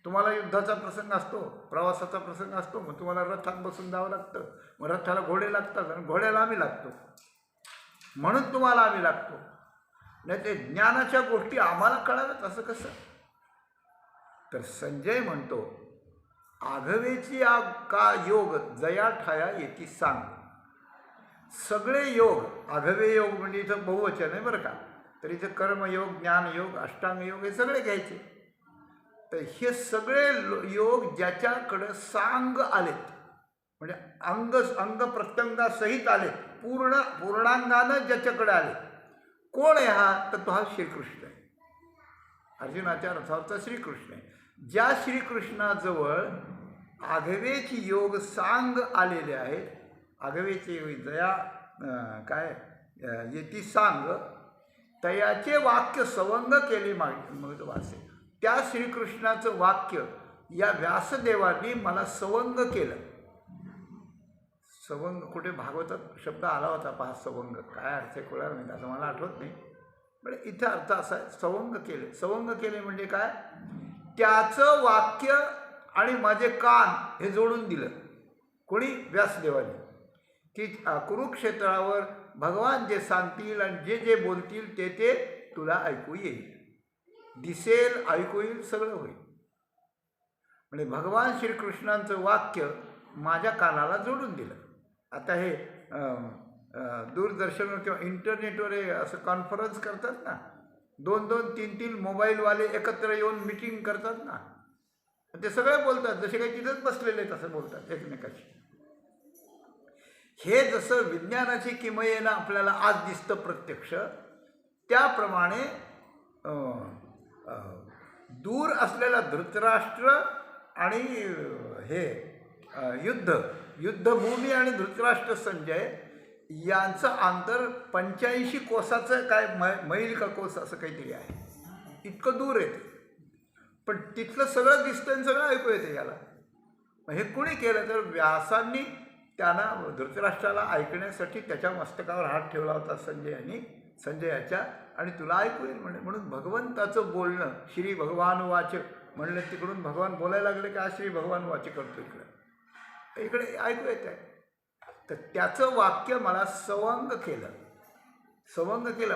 Speaker 1: तुम्हाला युद्धाचा प्रसंग असतो, प्रवासाचा प्रसंग असतो, मग तुम्हाला रथात बसून जावं लागतं, मग रथाला घोडे लागतात आणि घोड्याला आम्ही लागतो, म्हणून तुम्हाला आम्ही लागतो. नाही ते ज्ञानाच्या गोष्टी आम्हाला कळाव्यात असं कसं? तर संजय म्हणतो, आघवेची का योग जया ठाया येती सांग. सगळे योग, आघवे योग म्हणजे इथं बहुवचन आहे बरं का, तर इथं कर्मयोग, ज्ञानयोग, अष्टांग योग हे सगळे घ्यायचे. तर हे सगळे योग ज्याच्याकडं सांग आलेत, म्हणजे अंग प्रत्यंगासहित आलेत, पूर्णांगानं ज्याच्याकडे आले. कोण आहे हा? तर तो हा श्रीकृष्ण आहे. अर्जुनाच्या रथावरचा श्रीकृष्ण आहे. ज्या श्रीकृष्णाजवळ आघवेची योग सांग आलेले आहेत, आघवेची जया येती सांग, तयाचे वाक्य सवंग केले मग वासे. त्या श्रीकृष्णाचं वाक्य या व्यासदेवांनी मला सवंग केलं. सवंग कुठे भागवतात शब्द आला होता पहा, सवंग काय अर्थ आहे कळणार नाही, असं मला आठवत नाही, पण इथं अर्थ असा आहे, सवंग केले. सवंग केले म्हणजे काय? त्याचं वाक्य आणि माझे कान हे जोडून दिलं. कोणी? व्यासदेवाने. की कुरुक्षेत्रावर भगवान जे सांगतील आणि जे जे बोलतील ते ते तुला ऐकू येईल, दिसेल, ऐकू येईल, सगळं होईल. म्हणजे भगवान श्रीकृष्णांचं वाक्य माझ्या कानाला जोडून दिलं. आता हे दूरदर्शनवर किंवा इंटरनेटवर असं कॉन्फरन्स करतात ना, 2-2, 3-3 मोबाईलवाले एकत्र येऊन मिटिंग करतात ना, ते सगळे बोलतात जसे काही तिथंच बसलेले तसं बोलतात एकमेकाशी. हे जसं विज्ञानाची किमयेनं आपल्याला आज दिसतं प्रत्यक्ष, त्याप्रमाणे दूर असलेला धृतराष्ट्र आणि हे युद्धभूमी आणि धृतराष्ट्र संजय यांचं अंतर 85 कोसाचं काय मैल का कोस असं काहीतरी आहे, इतकं दूर येते. पण तिथलं सगळं दिसतं आणि सगळं ऐकू येते याला. हे कोणी केलं? तर व्यासांनी त्यांना धृतराष्ट्राला ऐकण्यासाठी त्याच्या मस्तकावर हात ठेवला होता संजयाच्या, आणि तुला ऐकू येईल म्हणून भगवंताचं बोलणं श्री भगवान वाच म्हणलं, तिकडून भगवान बोलायला लागले की आज श्री भगवान वाच करतो, इकडे ऐकू येत आहे. तर त्याचं वाक्य मला सवंग केलं.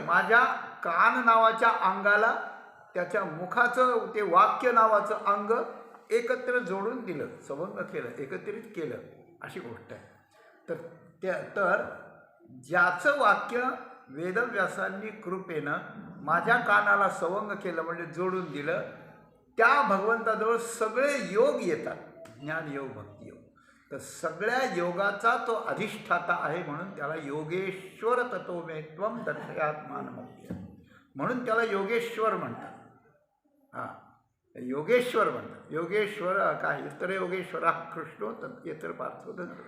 Speaker 1: माझ्या कान नावाच्या अंगाला त्याच्या मुखाचं ते वाक्य नावाचं अंग एकत्र जोडून दिलं, सवंग केलं, एकत्रित केलं, अशी गोष्ट आहे. तर ज्याचं वाक्य वेदव्यासांनी कृपेनं माझ्या कानाला सवंग केलं म्हणजे जोडून दिलं, त्या भगवंताजवळ सगळे योग येतात, ज्ञानयोग, भक्तियोग. तर सगळ्या योगाचा तो अधिष्ठाता आहे, म्हणून त्याला योगेश्वर तत्वमेत्वम दर्शयात्मानमव्य, म्हणून त्याला योगेश्वर म्हणतात. योगेश्वर म्हणतात. योगेश्वर काय? इतर योगेश्वरा कृष्णो इतर पार्थो धनंजय.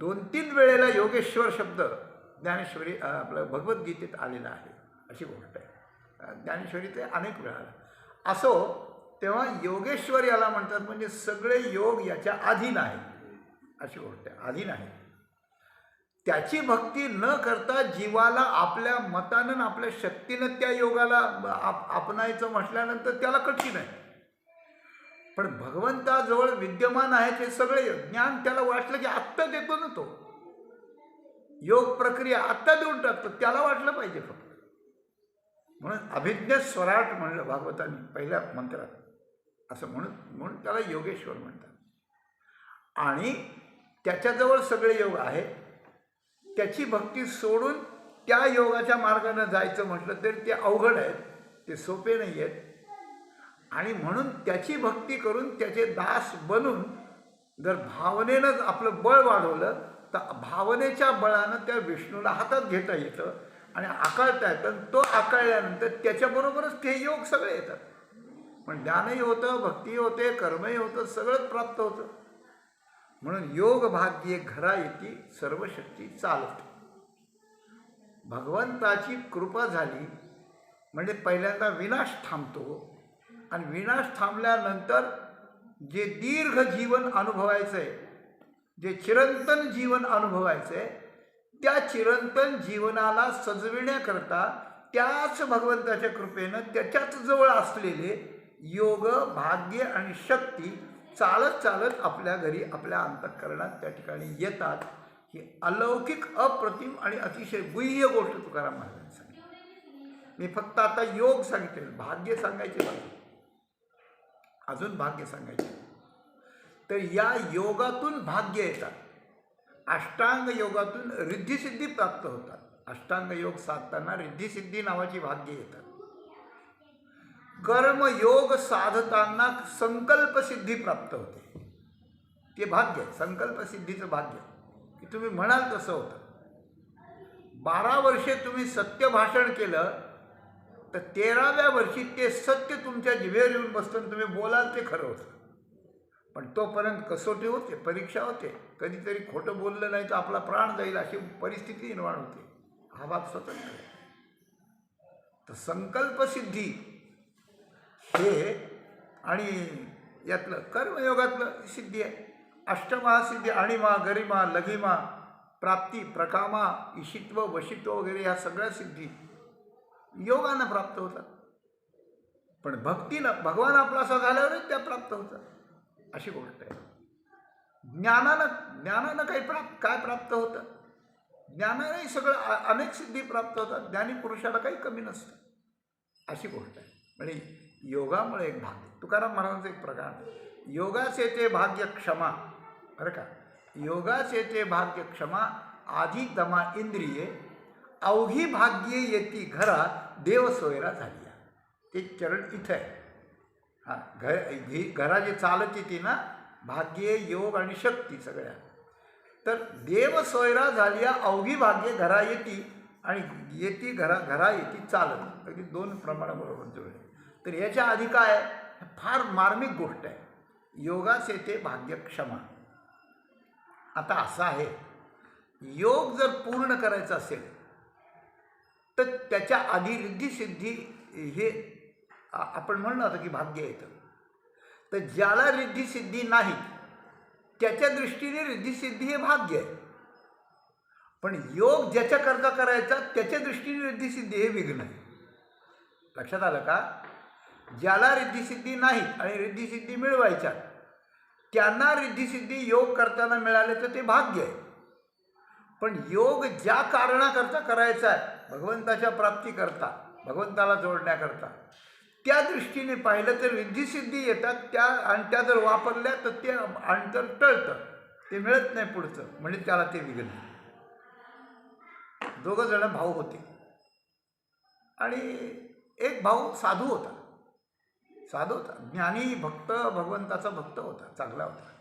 Speaker 1: 2-3 वेळेला योगेश्वर शब्द ज्ञानेश्वरी आपलं भगवद्गीतेत आलेला आहे, अशी गोष्ट आहे. ज्ञानेश्वरी ते अनेक वेळा असो, तेव्हा योगेश्वर याला म्हणतात, म्हणजे सगळे योग याच्या अधीन आहे, अशी गोष्ट आहे, अधीन आहे. त्याची भक्ती न करता जीवाला आपल्या मतानं आपल्या शक्तीनं त्या योगाला आपणायचं म्हटल्यानंतर त्याला कठीण आहे. पण भगवंताजवळ विद्यमान आहे ते सगळे ज्ञान त्याला वाटलं की आत्ता देतो ना, तो योग प्रक्रिया आत्ता देऊन टाकतो, त्याला वाटलं पाहिजे फक्त. म्हणून अभिज्ञ स्वराट म्हणलं भागवतांनी पहिल्या मंत्रात, असं म्हणून त्याला योगेश्वर म्हणतात. आणि त्याच्याजवळ सगळे योग आहेत. त्याची भक्ती सोडून त्या योगाच्या मार्गाने जायचं म्हटलं तरी ते अवघड आहेत, ते सोपे नाही आहेत. आणि म्हणून त्याची भक्ती करून त्याचे दास बनून जर भावनेनं आपलं बळ वाढवलं तर भावनेच्या बळानं त्या विष्णूला हातात घेता येतं आणि आकळता येतं. तो आकळल्यानंतर त्याच्याबरोबरच ते योग सगळे येतात. पण ज्ञानही होतं, भक्ती होते, कर्मही होतं, सगळंच प्राप्त होतं. म्हणून योग भाग्ये घरा येती सर्व शक्ती चालते. भगवंताची कृपा झाली म्हणजे पहिल्यांदा विनाश थांबतो आणि विनाश थांबल्यानंतर जे दीर्घ जीवन अनुभवायचं आहे, जे चिरंतन जीवन अनुभवायचं आहे, त्या चिरंतन जीवनाला सजविण्याकरता त्याच भगवंताच्या कृपेनं त्याच्याच जवळ असलेले योग, भाग्य आणि शक्ती चालत चालत आपल्या घरी, आपल्या अंतःकरणात त्या ठिकाणी येतात. ही अलौकिक, अप्रतिम आणि अतिशय गुह्य गोष्ट तुकाराम महाराजांनी सांगितली. मी फक्त आता योग सांगितले, भाग्य सांगायचे बाकी, अजून भाग्य सांगायचे. तर या योगातून भाग्य येतात. अष्टांग योगातून रिद्धिसिद्धी प्राप्त होतात. अष्टांग योग साधताना रिद्धिसिद्धी नावाची भाग्य येतात. कर्मयोग साधताना संकल्पसिद्धी प्राप्त होते. ते भाग्य, संकल्पसिद्धीचं भाग्य की तुम्ही म्हणाल तसं होतं. 12 वर्षे तुम्ही सत्य भाषण केलं तर 13व्या वर्षी ते सत्य तुमच्या जिभेवर येऊन बसतं आणि तुम्ही बोलाल ते खरं होतं. पण तोपर्यंत कसोटी होते, परीक्षा होते. कधीतरी खोटं बोललं नाही तर आपला प्राण जाईल अशी परिस्थिती निर्माण होते. हा भाग स्वतंत्र आहे. तर संकल्पसिद्धी हे आणि यातलं कर्मयोगातलं सिद्धी आहे. अष्टमहासिद्धी, अणिमा, गरिमा, लघिमा, प्राप्ती, प्रकामा, ईशित्व, वशित्व वगैरे ह्या सगळ्या सिद्धी योगानं प्राप्त होतात. पण भक्तीनं भगवान आपलासा झाल्यावरच त्या प्राप्त होतात, अशी गोष्ट आहे. ज्ञानानं काय प्राप्त होतं? ज्ञानाने सगळं अनेक सिद्धी प्राप्त होतात. ज्ञानी पुरुषाला काही कमी नसतं, अशी गोष्ट आहे. म्हणजे योगामुळे एक भाग्य. तुकाराम महाराजांचा एक प्रकार, योगाचे ते भाग्य क्षमा. बरं का, योगाचे ते भाग्य क्षमा, आधी दमा इंद्रिये, अवघी भाग्ये येती घरा, देव सोयरा झाली. ते चरण इथं आहे. हां, घरा जे चालत येते ना, भाग्ये, योग आणि शक्ती सगळ्या. तर देव सोयरा झाली, अवघी भाग्ये घरा येती आणि येती घरा येती चालत. अगदी 2 प्रमाणाबरोबर जुळले. तर याच्या आधी काय, फार मार्मिक गोष्ट आहे. योगाचे ते भाग्य क्षमा. आता असं आहे, योग जर पूर्ण करायचा असेल तर त्याच्या आधी रिद्धिसिद्धी हे आपण म्हणलं होतं की भाग्य येतं. तर ज्याला रिद्धिसिद्धी नाही त्याच्या दृष्टीने रिद्धिसिद्धी हे भाग्य आहे. पण योग ज्याच्याकरता करायचा त्याच्या दृष्टीने रिद्धिसिद्धी हे विघ्न आहे. लक्षात आलं का? ज्याला रिद्धिसिद्धी नाही आणि रिद्धिसिद्धी मिळवायच्या त्यांना रिद्धिसिद्धी योग करताना मिळाले तर ते भाग्य आहे. पण योग ज्या कारणाकरता करायचा आहे, भगवंताच्या प्राप्तीकरता, भगवंताला जोडण्याकरता, त्या दृष्टीने पाहिलं तर रिद्धिसिद्धी येतात. त्या जर वापरल्या तर ते अंतर टळतं, ते मिळत नाही पुढचं, म्हणजे त्याला ते विघ्न. 2 जण भाऊ होते आणि एक भाऊ साधू होता, ज्ञानी भक्त, भगवंताचा भक्त होता, चांगला होता.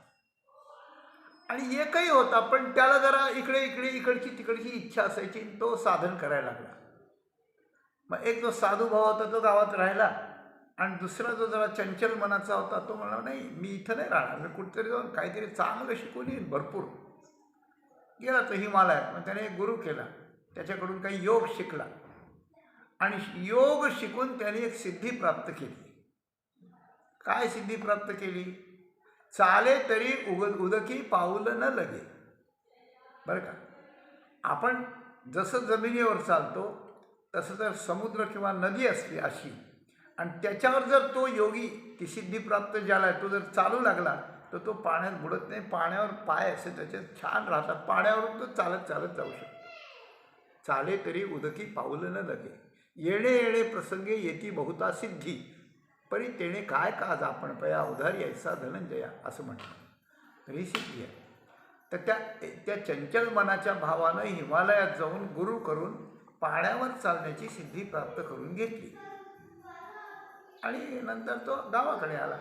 Speaker 1: आणि एकही होता, पण त्याला जरा इकडची तिकडची इच्छा असायची, तो साधन करायला लागला. मग एक जो साधू भाऊ होता तो गावात राहिला आणि दुसरा जो जरा चंचल मनाचा होता तो म्हणाला, नाही मी इथं नाही राहणार, मी कुठेतरी जाऊन काहीतरी चांगलं शिकून येईल. भरपूर गेला तो हिमालयात. मग त्याने एक गुरु केला, त्याच्याकडून काही योग शिकला आणि योग शिकून त्याने एक सिद्धी प्राप्त केली. काय सिद्धी प्राप्त केली? चाले तरी उदकी पाऊल न लगे. बरं का, आपण जसं जमिनीवर चालतो तसं जर समुद्र किंवा नदी असली अशी, आणि त्याच्यावर जर तो योगी, ती सिद्धी प्राप्त झाला आहे, तो जर चालू लागला तर तो पाण्यात बुडत नाही. पाण्यावर पाय असे त्याचे छान राहतात, पाण्यावरून तो चालत चालत जाऊ शकतो. चाले तरी उदकी पाऊल न लगे. येणे येणे प्रसंगे येती बहुता सिद्धी, परी तेणे काय काज आपण पया उधारी ऐसा धनंजया, असं म्हटलं तरी सिद्धी आहे. तर त्या चंचल मनाच्या भावानं हिमालयात जाऊन गुरु करून पाण्यावर चालण्याची सिद्धी प्राप्त करून घेतली आणि नंतर तो गावाकडे आला.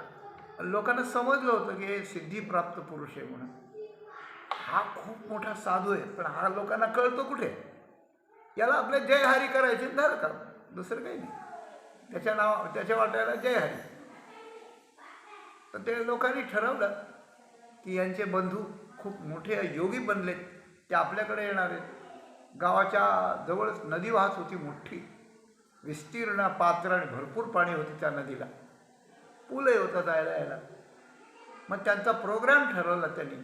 Speaker 1: लोकांना समजलं होतं की हे सिद्धिप्राप्त पुरुष आहे म्हणून. हा खूप मोठा साधू आहे, पण हा लोकांना कळतो कुठे? याला आपले जय हरी करायचे झालं का, दुसरं काही नाही. त्याच्या वाट्याला जय हरी. तर ते लोकांनी ठरवलं की यांचे बंधू खूप मोठे योगी बनलेत, ते आपल्याकडे येणार आहेत. गावाच्या जवळच नदी वाहत होती मोठी, विस्तीर्ण पात्र आणि भरपूर पाणी होते त्या नदीला. पूलही होता जायला यायला. मग त्यांचा प्रोग्राम ठरवला त्यांनी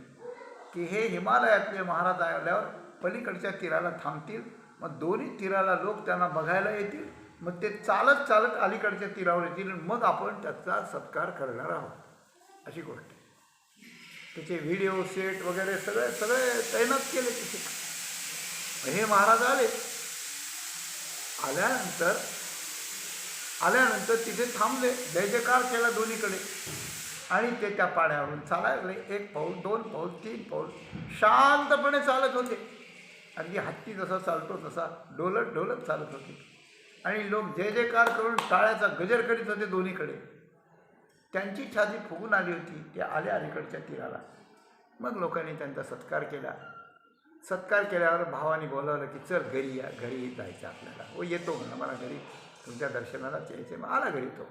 Speaker 1: की हे हिमालयातले महाराज आल्यावर पलीकडच्या तीराला थांबतील, मग दोन्ही तीराला लोक त्यांना बघायला येतील, मग ते चालत चालत अलीकडच्या तीरावर येतील, मग आपण त्याचा सत्कार करणार आहोत. अशी गोष्ट आहे. त्याचे व्हिडिओ सेट वगैरे सगळे तैनात केले तिथे. हे महाराज आल्यानंतर तिथे थांबले, जय जयकार केला दोन्हीकडे आणि ते त्या पाण्यावरून चालायला लागले. 1 पाऊल 2 पाऊल 3 पाऊल शांतपणे चालत होते. अगदी हत्ती जसा चालतो तसा डोलत डोलत चालत होते आणि लोक जय जयकार करून टाळ्याचा गजर करीत होते दोन्हीकडे. त्यांची छाती फुगून आली होती. ते आले अलीकडच्या तीराला. मग लोकांनी त्यांचा सत्कार केला. सत्कार केल्यावर भावाने बोलावलं की चल घरी या, घरी जायचं आपल्याला. हो येतो म्हणलं, मला घरी तुमच्या दर्शनालाच यायचे. मग आला घरी. तो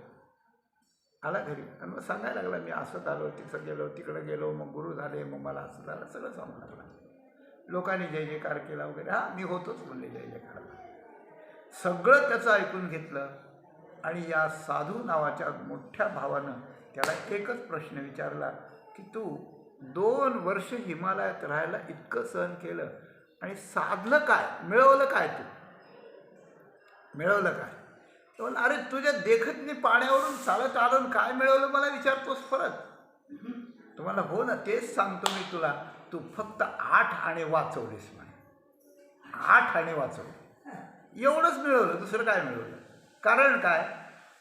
Speaker 1: आला घरी आणि मग सांगायला लागला मी असं आलो, तिथं गेलो, तिकडं गेलो, मग गुरु झाले, मग मला असं झालं, सगळं सांगू लागला. लोकांनी जय जयकार केला वगैरे. हा मी होतोच म्हणले जय जयकाराला. सगळं त्याचं ऐकून घेतलं आणि या साधू नावाच्या मोठ्या भावानं त्याला एकच प्रश्न विचारला की तू 2 वर्ष हिमालयात राहायला इतकं सहन केलं आणि साधलं काय, मिळवलं काय, तू मिळवलं काय? तो म्हणला अरे तुझ्या देखतनी पाण्यावरून चालत आलं, काय मिळवलं मला विचारतोस परत? तुम्हाला हो ना, तेच सांगतो मी तुला. तू फक्त 8 आणे वाचवलीस म्हणे. 8 आणे वाचवले, एवढंच मिळवलं, दुसरं काय मिळवलं? कारण काय,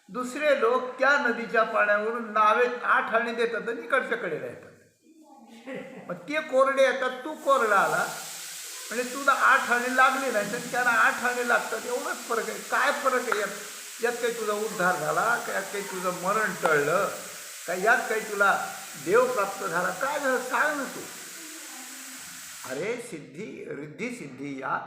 Speaker 1: दुसरे लोक त्या नदीच्या पाण्यावरून नावेत 8 आणे देतात आणि इकडच्या कडेला येतात. मग ते कोरडे येतात, तू कोरडा आला म्हणजे तुला 8 आणे लागले नाही तर त्यांना 8 आणे लागतात. एवढंच फरक आहे. काय फरक आहे यात? यात काही तुझा उद्धार झाला का, यात काही तुझं मरण टळलं का, यात काही तुला देव प्राप्त झाला, काय झालं सांग ना तू. अरे रिद्धी सिद्धी या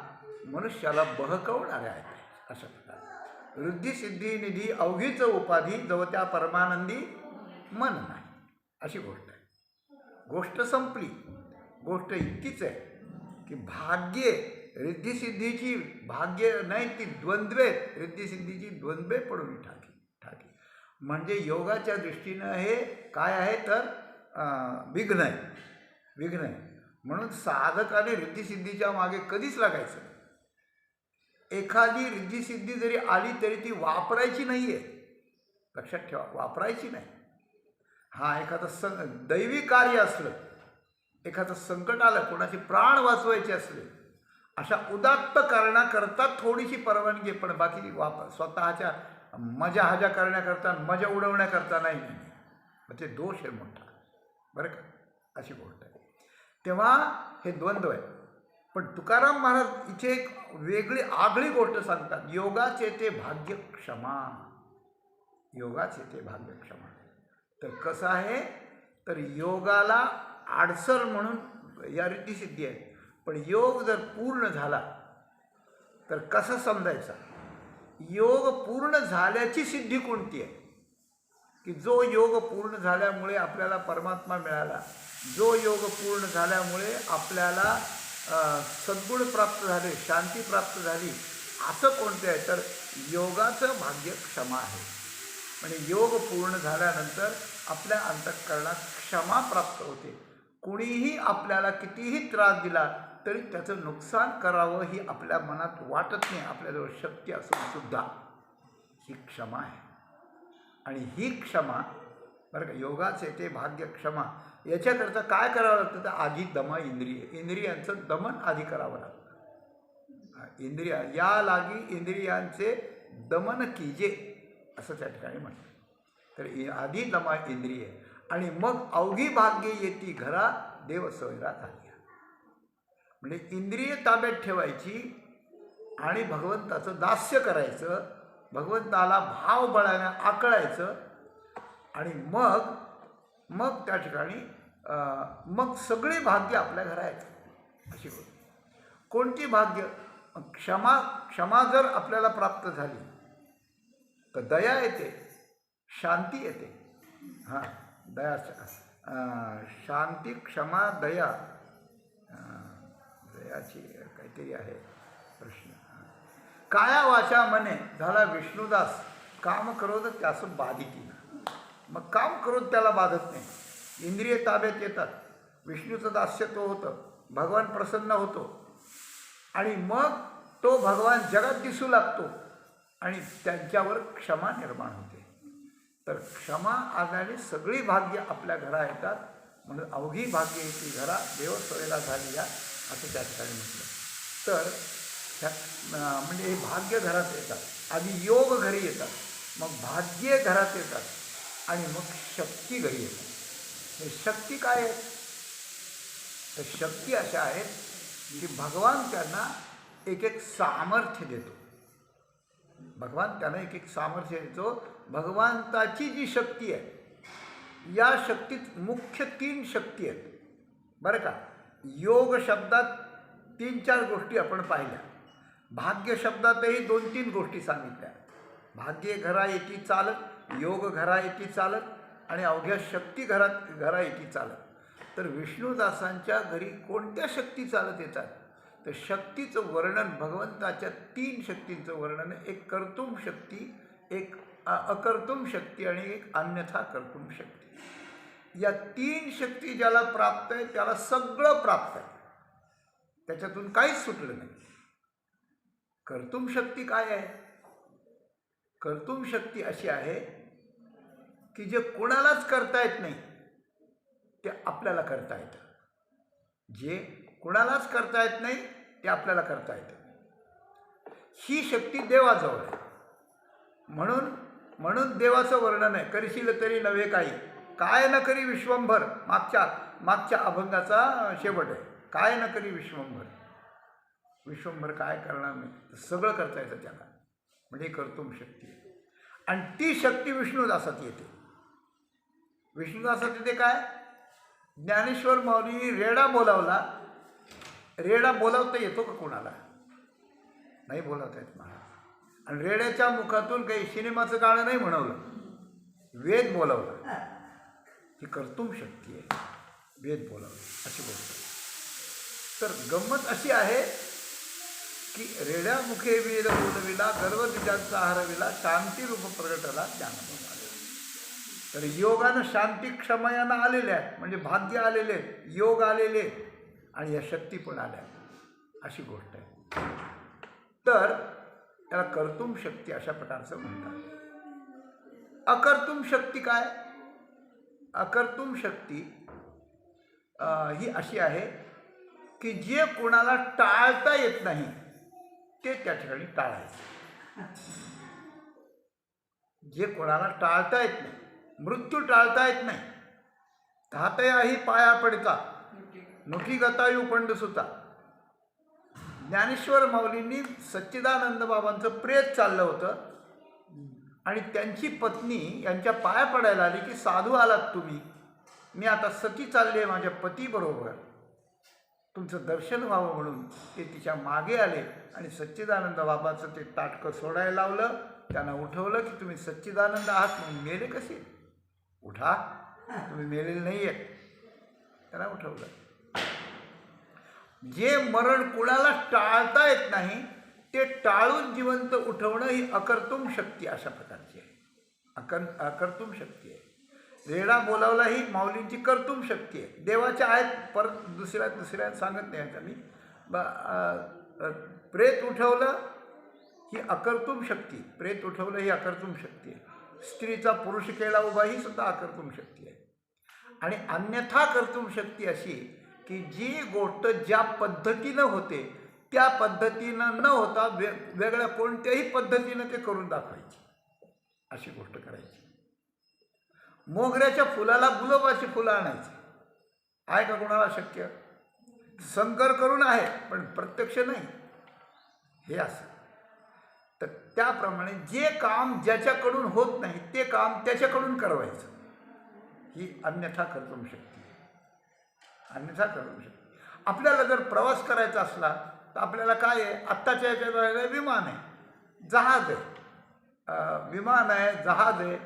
Speaker 1: मनुष्याला बहकवणाऱ्या आहेत अशा प्रकारे. रिद्धी सिद्धी निधी अवघीच उपाधी जव त्या परमानंदी मन नाही, अशी गोष्ट आहे. गोष्ट संपली. गोष्ट इतकीच आहे की भाग्ये रिद्धिसिद्धीची भाग्य नाही, ती द्वंद्वे, रिद्धिसिद्धीची द्वंद्वे पडून ठाकी. म्हणजे योगाच्या दृष्टीनं हे काय आहे तर विघ्न आहे. म्हणून साधकाने रिद्धिसिद्धीच्या मागे कधीच लागायचं. एखादी रिद्धिसिद्धी जरी आली तरी ती वापरायची नाही आहे. लक्षात ठेवा, वापरायची नाही. हा एखादं दैवी कार्य असलं, एखादं संकट आलं, कोणाचे प्राण वाचवायचे असले, अशा उदात्त कारणाकरता थोडीशी परवानगी, पण बाकी स्वतःच्या मजा हजा करण्याकरता, मजा उडवण्याकरता नाही. मग ते दोष आहे मोठा, बरं का, अशी गोष्ट आहे. तेव्हा हे द्वंद्व आहे. पण तुकाराम महाराज इथे एक वेगळी आगळी गोष्ट सांगतात. योगाचे ते भाग्य क्षमा. योगाचे ते भाग्य क्षमा. तर कसं आहे तर योगाला आडसर म्हणून या रिद्धिसिद्धी आहे. पण योग जर पूर्ण झाला तर कसं समजायचा? योग पूर्ण झाल्याची सिद्धी कोणती आहे? की जो योग पूर्ण झाल्यामुळे आपल्याला परमात्मा मिळाला, जो योग पूर्ण झाल्यामुळे आपल्याला सद्गुण प्राप्त झाले, शांती प्राप्त झाली, असं कोणतं आहे तर योगाचं भाग्य क्षमा आहे. म्हणजे योग पूर्ण झाल्यानंतर आपल्या अंतःकरणात क्षमा प्राप्त होते. कुणीही आपल्याला कितीही त्रास दिला तरी त्याचं नुकसान करावं ही आपल्या मनात वाटत नाही. आपल्याजवळ शक्ती असून सुद्धा ही क्षमा आहे. आणि ही क्षमा, बरं का, योगाचे ते भाग्य क्षमा. याच्याकरता काय करावं लागतं तर आधी इंद्रियांचं दमन आधी करावं लागतं. या लागी इंद्रियांचे दमन कीजे असं त्या ठिकाणी म्हणतात. तर आधी दमा इंद्रिय आणि मग अवघी भाग्ये येती घरा देव सोयरा झाली. म्हणजे इंद्रिय ताब्यात ठेवायची आणि भगवंताचं दास्य करायचं, भगवंताला भाव बळाने आकळायचं आणि मग मग त्या ठिकाणी मग सगळी भाग्य आपल्या घरात अशी होती. कोणती भाग्य? क्षमा जर आपल्याला प्राप्त झाली तर दया येते, शांती येते. हां, दया, शांती, क्षमा, दया, दयाची काहीतरी आहे प्रश्न. काया वाचा मने झाला विष्णुदास, काम क्रोध त्यास बाधिती. मग काम क्रोध त्याला बाधत नाही, इंद्रिय ताब्यात येतात, विष्णूचं दास्य तो होतं, भगवान प्रसन्न होतो आणि मग तो भगवान जगात दिसू लागतो आणि त्यांच्यावर क्षमा निर्माण होते. तर क्षमा आल्याने सगळी भाग्य आपल्या घरा येतात. म्हणून अवघी भाग्य येते घरा देव सोयरा झाली या असं त्या ठिकाणी म्हटलं. तर म्हणजे हे भाग्य घरात येतात, आधी योग घरी येतात, मग भाग्य घरात येतात आणि मग शक्ती घरी येतात. हे शक्ती काय आहेत? तर शक्ती अशा आहेत की भगवान त्यांना एक एक सामर्थ्य देतो. भगवान त्यांना एक एक सामर्थ्य देतो. भगवंताची जी शक्ती आहे, या शक्तीत मुख्य 3 शक्ती आहेत बरं का. योग शब्दात 3-4 गोष्टी आपण पाहिल्या, भाग्य शब्दातही 2-3 गोष्टी सांगितल्या. भाग्य घरा येती चालत, योग घरा येती चालत आणि अवघ्या शक्ती घरा येती चालत. तर विष्णुदासांच्या घरी कोणत्या शक्ती चालत येतात? तर शक्तीचं वर्णन, भगवंताच्या 3 शक्तींचं वर्णन, एक कर्तुम शक्ती, एक अकर्तुम शक्ती आणि एक अन्यथा कर्तुम शक्ती. या 3 शक्ती ज्याला प्राप्त आहे त्याला सगळं प्राप्त आहे, त्याच्यातून काहीच सुटलं नाही. कर्तुम शक्ती काय आहे? कर्तुम शक्ती अशी आहे की जे कोणालाच करता येत नाही ते आपल्याला करता येतं. जे कोणालाच करता येत नाही ते आपल्याला करता येतं. ही शक्ती देवाजवळ आहे. म्हणून देवाचं वर्णन आहे, करशील तरी नव्हे काही, काय न करी विश्वंभर. मागच्या अभंगाचा शेवट आहे, काय न करी विश्वंभर. विश्वंभर काय करणार नाही, सगळं करता येतं त्याला. म्हणजे कर्तुम शक्ती आहे. आणि ती शक्ती विष्णुदासात येते. विष्णुदासात येते काय? ज्ञानेश्वर माऊलींनी रेडा बोलावला. रेडा बोलावता येतो का कोणाला? नाही बोलावता येत महाराज. आणि रेड्याच्या मुखातून काही सिनेमाचं गाणं नाही म्हणवलं, वेद बोलावलं. ही कर्तुम शक्ती आहे, वेद बोलावलं अशी गोष्ट. तर गंमत अशी आहे की रेड्या मुखे वेद बोलविला, गर्वबीजांचा हरविला, शांती रूप प्रगटला ज्ञान बोलावले. तर योगानं शांती क्षमयानं आलेल्या आहेत, म्हणजे भाग्य आलेले आहेत, योग आलेले आहेत आणि या शक्ती पण आल्या अशी गोष्ट आहे. तर त्याला कर्तुम शक्ती अशा प्रकारचं म्हणतात. अकर्तुम शक्ती काय? अकर्तुम शक्ती ही अशी आहे की जे कोणाला टाळता येत नाही ते त्या ठिकाणी टाळायचं. जे कोणाला टाळता येत नाही, मृत्यू टाळता येत नाही, धातयाही पाया पडता, नुठी गतायू पंडसुता. ज्ञानेश्वर माऊलींनी सच्चिदानंद बाबांचं प्रेत चाललं होतं आणि त्यांची पत्नी यांच्या पाया पडायला आली की साधू आलात तुम्ही, मी आता सती चालली आहे माझ्या पतीबरोबर, तुमचं दर्शन व्हावं म्हणून ते तिच्या मागे आले आणि सच्चिदानंद बाबाचं ते ताटकं सोडायला लावलं. त्यांना उठवलं की तुम्ही सच्चिदानंद आहात म्हणून मेले कसे? उठा, तुम्ही मेलेले नाही आहेत. त्यांना उठवलं. जे मरण कुणाला टाळता येत नाही ते टाळून जिवंत उठवणं ही अकर्तुम शक्ती अशा प्रकारची आहे. अकर्तुम शक्ती आहे. रेडा बोलावला ही माऊलींची कर्तुम शक्ती आहे. देवाच्या आहेत, परत दुसऱ्या सांगत नाही आता मी. प्रेत उठवलं ही अकर्तुम शक्ती, प्रेत उठवलं ही अकर्तुम शक्ती आहे. स्त्रीचा पुरुष केला उभा ही सुद्धा अकर्तुम शक्ती आहे. आणि अन्यथा कर्तुम शक्ती अशी की जी गोष्ट ज्या पद्धतीनं होते त्या पद्धतीनं न होता वेगळ्या कोणत्याही पद्धतीनं ते करून दाखवायचे, अशी गोष्ट करायची. मोगऱ्याच्या फुलाला गुलाबाची फुलं आणायची, आहे का कोणाला शक्य? संकर करून आहे पण प्रत्यक्ष नाही. हे असं. तर त्याप्रमाणे जे काम ज्याच्याकडून होत नाही ते काम त्याच्याकडून करवायचं, ही अन्यथा कर्तुम शक्ती आहे. अन्यथा कर्तुम शक्ती. आपल्याला जर प्रवास करायचा असला तर आपल्याला काय आहे, आत्ताच्या याच्या वेळेला विमान आहे, जहाज आहे, विमान आहे, जहाज आहे,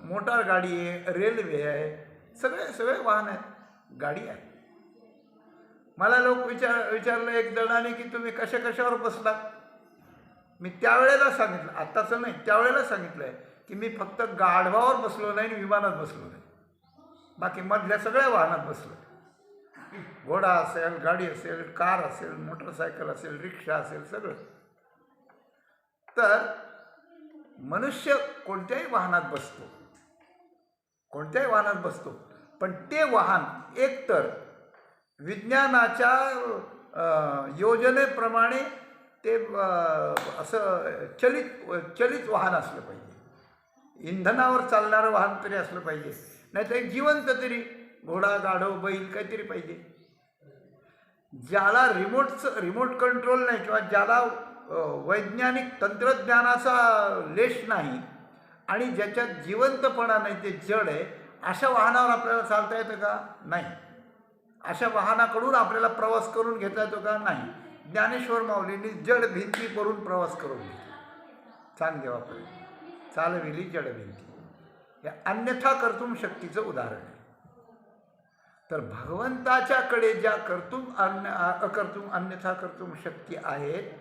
Speaker 1: मोटार गाडी आहे, रेल्वे आहे, सगळे वाहन आहेत, गाडी आहे. मला लोक विचारलं एक जणाने की तुम्ही कशावर बसलात. मी त्यावेळेला सांगितलं, आत्ताचं नाही, त्यावेळेला सांगितलं आहे की मी फक्त गाढवावर बसलो नाही आणि विमानात बसलो नाही, बाकी मधल्या सगळ्या वाहनात बसलो. घोडा असेल, गाडी असेल, कार असेल, मोटरसायकल असेल, रिक्षा असेल, सगळं. तर मनुष्य कोणत्याही वाहनात बसतो, कोणत्याही वाहनात बसतो, पण ते वाहन एकतर विज्ञानाच्या योजनेप्रमाणे ते असं चलित वाहन असलं पाहिजे, इंधनावर चालणारं वाहन तरी असलं पाहिजे, नाही तर एक जिवंत तरी घोडा, गाढव, बैल काहीतरी पाहिजे. ज्याला रिमोट कंट्रोल नाही किंवा ज्याला वैज्ञानिक तंत्रज्ञानाचा लेश नाही आणि ज्याच्यात जिवंतपणा नाही, ते जड आहे, अशा वाहनावर आपल्याला चालता येतं का? नाही. अशा वाहनाकडून आपल्याला प्रवास करून घेता येतो का? नाही. ज्ञानेश्वर माऊलींनी जड भिंती करून प्रवास करून घेतला, चांगदेवापर्यंत चालविली जड भिंती. हे अन्यथा कर्तुम शक्तीचं उदाहरण आहे. तर भगवंताच्याकडे ज्या अकर्तुम अन्यथा कर्तुम शक्ती आहेत,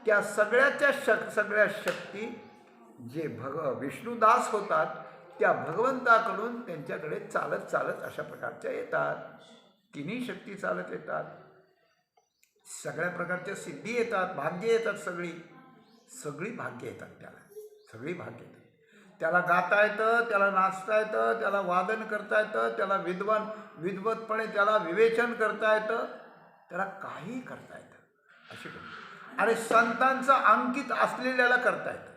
Speaker 1: त्या सगळ्या शक्ती जे विष्णुदास होतात त्या भगवंताकडून त्यांच्याकडे चालत अशा प्रकारच्या येतात. तिन्ही शक्ती चालत येतात, सगळ्या प्रकारच्या सिद्धी येतात, भाग्य येतात, सगळी भाग्य येतात, सगळी भाग्य येतात. त्याला गाता येतं, त्याला नाचता येतं, त्याला वादन करता येतं, त्याला विद्वतपणे त्याला विवेचन करता येतं, त्याला काही करता येतं अशी गोष्ट. आणि संतांचं अंकित असलेल्याला करता येतं.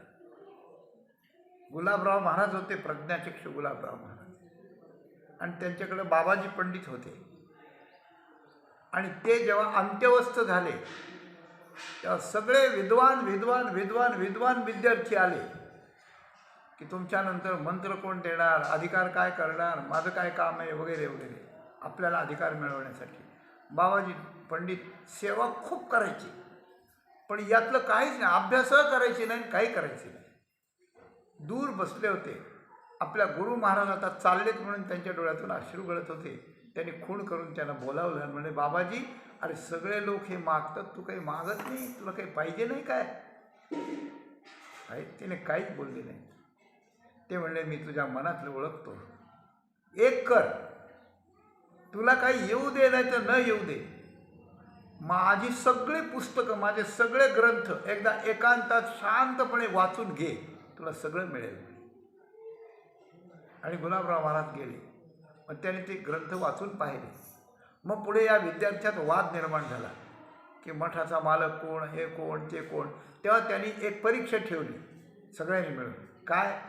Speaker 1: गुलाबराव महाराज होते, प्रज्ञाचक्षु गुलाबराव महाराज, आणि त्यांच्याकडे बाबाजी पंडित होते. आणि ते जेव्हा अंत्यवस्थ झाले तेव्हा सगळे विद्वान विद्यार्थी आले की तुमच्यानंतर मंत्र कोण देणार, अधिकार काय करणार, माझं काय काम आहे, वगैरे वगैरे, आपल्याला अधिकार मिळवण्यासाठी. बाबाजी पंडित सेवा खूप करायची, पण यातलं काहीच नाही, अभ्यासही करायची नाही, काही करायचे नाही. दूर बसले होते. आपल्या गुरु महाराज आता चाललेत म्हणून त्यांच्या डोळ्यातून अश्रू गळत होते. त्यांनी खूण करून त्यांना बोलावलं, म्हणजे बाबाजी, अरे सगळे लोक हे मागतात, तू काही मागत नाही, तुला काही पाहिजे नाही काय? तिने काहीच बोलले नाही. ते म्हणले, मी तुझ्या मनातलं ओळखतो, एक कर, तुला काही येऊ दे नाही तर न येऊ दे, माझी सगळी पुस्तकं, माझे सगळे ग्रंथ एकदा एकांतात शांतपणे वाचून घे, तुला सगळं मिळेल. आणि गुलाबराव महाराज गेले. मग त्याने ते ग्रंथ वाचून पाहिले. मग पुढे या विद्यार्थ्यात वाद निर्माण झाला की मठाचा मालक कोण, हे कोण, ते कोण. तेव्हा त्यांनी एक परीक्षा ठेवली सगळ्यांनी मिळून. काय?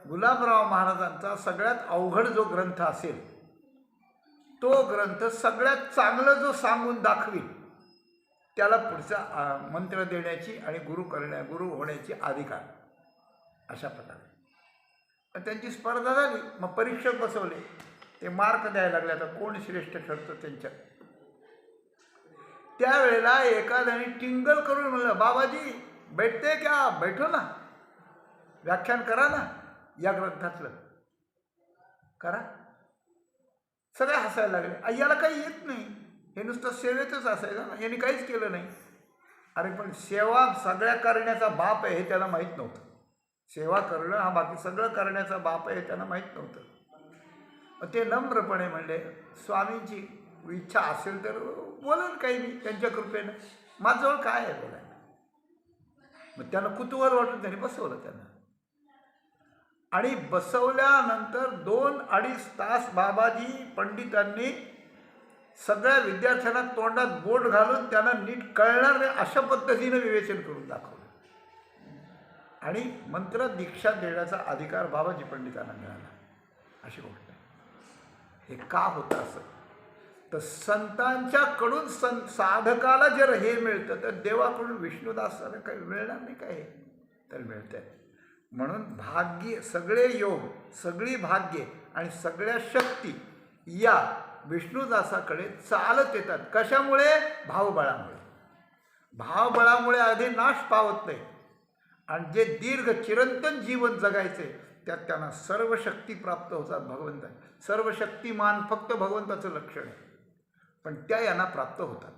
Speaker 1: गुलाबराव महाराजांचा सगळ्यात अवघड जो ग्रंथ असेल तो ग्रंथ सगळ्यात चांगलं जो सांगून दाखवील त्याला पुढचा मंत्र देण्याची आणि गुरु होण्याची अधिकार, अशा प्रकारे. त्यांची स्पर्धा झाली. मग परीक्षक बसवले, ते मार्क द्यायला लागले. आता कोण श्रेष्ठ ठरतं त्यांच्यात. त्यावेळेला एखाद्याने टिंगल करून म्हणलं, बाबाजी बैठते क्या, बैठो ना, व्याख्यान करा ना, या ग्रंथातलं करा. सगळे हसायला लागले. याला काही येत नाही, हे नुसतं सेवेतच असायचं ना, यांनी काहीच केलं नाही. अरे पण सेवा सगळ्या करण्याचा बाप आहे हे त्याला माहीत नव्हतं. सेवा करणं हा बाकी सगळं करण्याचा बाप आहे हे त्यांना माहीत नव्हतं. मग ते नम्रपणे म्हणले, स्वामींची इच्छा असेल तर बोलन काही मी, त्यांच्या कृपेनं, माझ्याजवळ काय आहे बोलायला. मग त्यांना कुतूहल वाटून त्यांनी बसवलं त्यांना. आणि बसवल्यानंतर 2-2.5 तास बाबाजी पंडितांनी सगळ्या विद्यार्थ्यांना तोंडात बोट घालून त्यांना नीट कळणार नाही अशा पद्धतीनं विवेचन करून दाखवलं. आणि मंत्र दीक्षा देण्याचा अधिकार बाबाजी पंडितांना मिळाला, अशी गोष्ट आहे. हे का होतं असं? तर संतांच्याकडून साधकाला जर हे मिळतं तर देवाकडून विष्णुदासाला काही मिळणार नाही काय? तर मिळतंय. म्हणून भाग्य, सगळे योग, सगळी भाग्ये आणि सगळ्या शक्ती या विष्णुदासाकडे चालत येतात. कशामुळे? भावबळामुळे. भावबळामुळे आधी नाश पावत नाही आणि जे दीर्घ चिरंतन जीवन जगायचे त्यात त्यांना सर्व शक्ती प्राप्त होतात. भगवंत सर्व शक्तिमान फक्त भगवंताचं लक्षण आहे, पण त्या यांना प्राप्त होतात.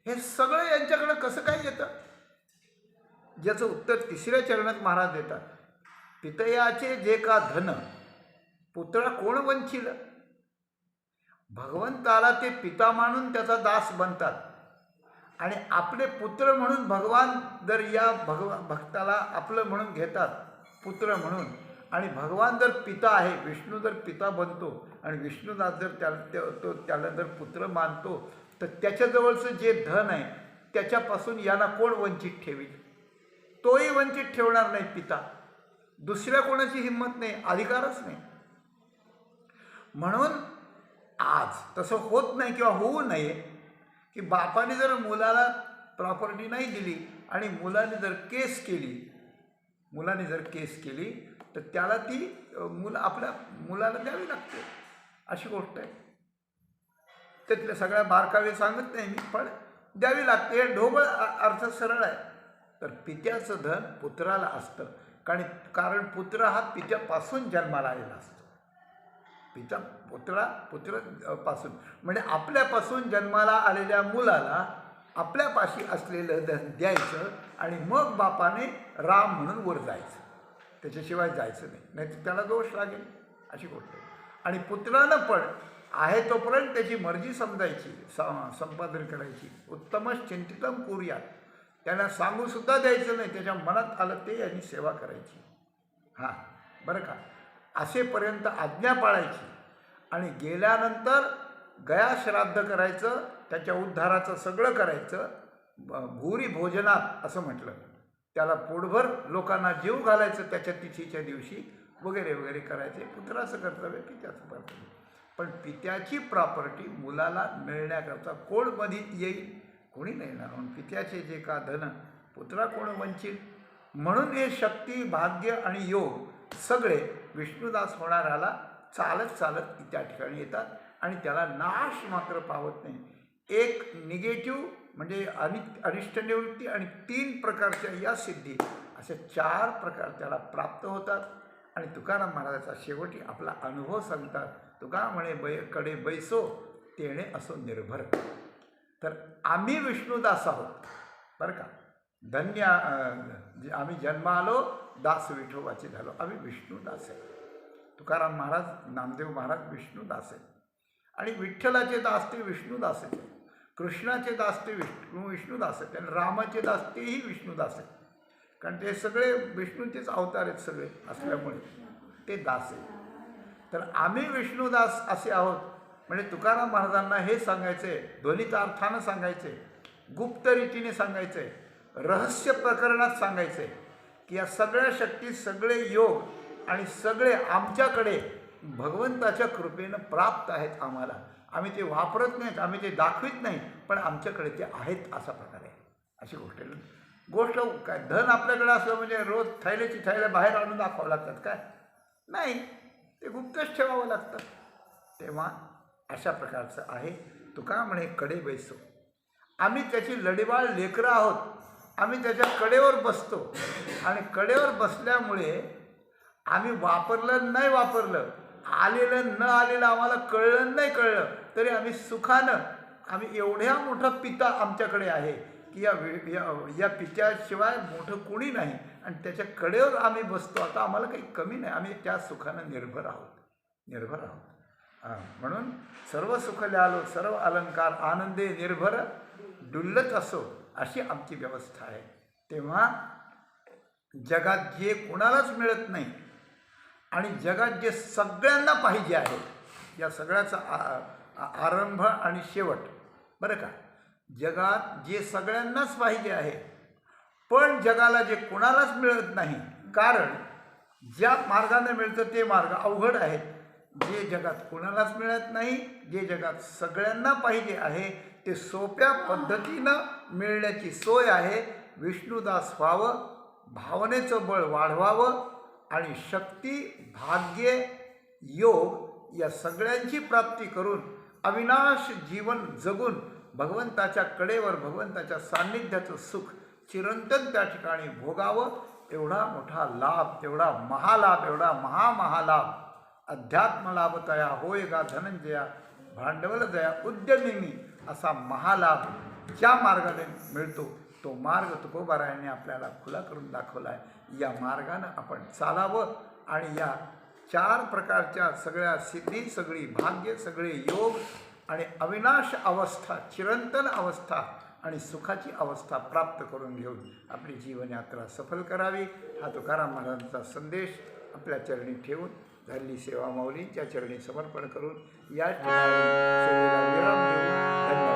Speaker 1: हे सगळं यांच्याकडे कसं काय येतं? ज्याचं उत्तर 3ऱ्या चरणात महाराज देतात. पितयाचे जे का धन पुतळा कोण वंचिल? भगवंताला ते पिता मानून त्याचा दास बनतात आणि आपले पुत्र म्हणून भगवान जर या भक्ताला आपलं म्हणून घेतात, पुत्र म्हणून, आणि भगवान जर पिता आहे, विष्णू जर पिता बनतो आणि विष्णुदास जर त्याला जर पुत्र मानतो, तर त्याच्याजवळचं जे धन आहे त्याच्यापासून यांना कोण वंचित ठेवील? तोही वंचित ठेवणार नाही पिता. दुसऱ्या कोणाची हिंमत नाही, अधिकारच नाही. म्हणून आज तसं होत नाही किंवा होऊ नये की बापाने जर मुलाला प्रॉपर्टी नाही दिली आणि मुलाने जर केस केली तर त्याला ती आपल्या मुलाला द्यावी लागते, अशी गोष्ट आहे. त्यातल्या सगळ्या बारकावे सांगत नाही मी, पण द्यावी लागते. ढोबळ अर्थ सरळ आहे. तर पित्याचं धन पुत्राला असतं, कारण पुत्र हा पित्यापासून जन्माला आलेला असतो. पुत्रापासून म्हणजे आपल्यापासून जन्माला आलेल्या मुलाला आपल्यापाशी असलेलं धन द्यायचं आणि मग बापाने राम म्हणून वर जायचं, त्याच्याशिवाय जायचं नाही, तर त्याला दोष लागेल, अशी गोष्ट आहे. आणि पुत्रानं पण आहे तोपर्यंत त्याची मर्जी समजायची, संपादन करायची. उत्तमच चिंतितम कुर्यात, त्यांना सांगूसुद्धा द्यायचं नाही, त्याच्या मनात आलं ते यांनी सेवा करायची. हां, बरं का, असेपर्यंत आज्ञा पाळायची आणि गेल्यानंतर गया श्राद्ध करायचं, त्याच्या उद्धाराचं सगळं करायचं. भूरी भोजनात असं म्हटलं, त्याला पोटभर लोकांना जीव घालायचं त्याच्या तिथीच्या दिवशी वगैरे वगैरे करायचे. पुत्राचं कर्तव्य, पित्याचं कर्तव्य. पण पित्याची प्रॉपर्टी मुलाला मिळण्याकरता कोण मध्ये येईल? कोणी नाही येणार. म्हणून पित्याचे जे का धन पुत्रा कोण वंचित. म्हणून हे शक्ती, भाग्य आणि योग सगळे विष्णुदास होणाऱ्याला चालत चालत त्या ठिकाणी येतात आणि त्याला नाश मात्र पावत नाही. एक निगेटिव्ह म्हणजे अनिष्ट निवृत्ती आणि 3 प्रकारच्या या सिद्धी, असे 4 प्रकार त्याला प्राप्त होतात. आणि तुकाराम महाराजाचा शेवटी आपला अनुभव सांगतात. तुका म्हणे कडे बैसो तेणे असो निर्भर. तर आम्ही विष्णुदास आहोत, बरं का. धन्य आम्ही जन्म आलो, दास विठोबाचे झालो, आम्ही विष्णुदास आहे. तुकाराम महाराज, नामदेव महाराज विष्णुदास आहेत. आणि विठ्ठलाचे दास ते विष्णुदास आहेत, कृष्णाचे दास ते विष्णुदास आहेत, आणि रामाचे दास तेही विष्णुदास आहेत. कारण ते सगळे विष्णूचेच अवतार आहेत सगळे असल्यामुळे ते दास आहेत. तर आम्ही विष्णुदास असे आहोत. म्हणजे तुकाराम महाराजांना हे सांगायचे, ध्वनित अर्थानं सांगायचे, गुप्त रीतीने सांगायचे, रहस्य प्रकरणात सांगायचे की या सगळ्या शक्ती, सगळे योग आणि सगळे आमच्याकडे भगवंताच्या कृपेनं प्राप्त आहेत आम्हाला. आम्ही ते वापरत नाहीत, आम्ही ते दाखवित नाही, पण आमच्याकडे ते आहेत असा प्रकार आहे. अशी गोष्ट काय, धन आपल्याकडे असलं म्हणजे रोज थैल्याची थैल्या बाहेर आणून दाखवावं लागतात काय? नाही, ते गुप्तच ठेवावं लागतं. तेव्हा अशा प्रकारचं आहे. तुका म्हणे कडे बैसो, आम्ही त्याची लढीवाळ लेकरं आहोत. आम्ही त्याच्या कडेवर बसतो आणि कडेवर बसल्यामुळे आम्ही वापरलं नाही वापरलं, आलेलं न आलेलं आम्हाला कळलं नाही कळलं, तरी आम्ही सुखानं, आम्ही एवढ्या मोठा पिता आमच्याकडे आहे की या पित्याशिवाय मोठं कोणी नाही आणि त्याच्या कडेवर आम्ही बसतो. आता आम्हाला काही कमी नाही, आम्ही त्या सुखानं निर्भर आहोत. म्हणून सर्व सुख ल्यालो, सर्व अलंकार आनंदे निर्भर, डुल्लत असो, अशी आमची व्यवस्था आहे. तेव्हा जगात जे कोणालाच मिळत नाही आणि जगात जे सगळ्यांना पाहिजे आहे, या सगळ्याचा आरंभ आणि शेवट. बरं का, जगात जे सगळ्यांनाच पाहिजे आहे, पण जगाला जे कोणालाच मिळत नाही, कारण ज्या मार्गाने मिळतं ते मार्ग अवघड आहेत. जे जगात कोणालाच मिळत नाही, जे जगात सगळ्यांना पाहिजे आहे, ते सोप्या पद्धतीनं मिळण्याची सोय आहे. विष्णुदास व्हावं, भावनेचं बळ वाढवावं आणि शक्ती, भाग्य, योग या सगळ्यांची प्राप्ती करून अविनाश जीवन जगून भगवंताच्या कडेवर, भगवंताच्या सान्निध्याचं सुख चिरंतन त्या ठिकाणी भोगावं. एवढा मोठा लाभ, एवढा महालाभ, एवढा महामहालाभ अध्यात्मलाभ तया होय गा धनंजया, भांडवल दया उद्यमिनी, असा महालाभ ज्या मार्गाने मिळतो तो मार्ग तुकोबारायांनी आपल्याला खुला करून दाखवला आहे. या मार्गानं आपण चालावं आणि या 4 प्रकारच्या सगळ्या सिद्धी, सगळी भाग्य, सगळे योग आणि अविनाश अवस्था, चिरंतन अवस्था आणि सुखाची अवस्था प्राप्त करून घेऊन आपली जीवनयात्रा सफल करावी. हा तुकाराम महाराजांचा संदेश आपल्या चरणी ठेवून झालेली सेवा माऊलींच्या चरणी समर्पण करून या ठिकाणी सेवेला विराम देऊ. धन्यवाद.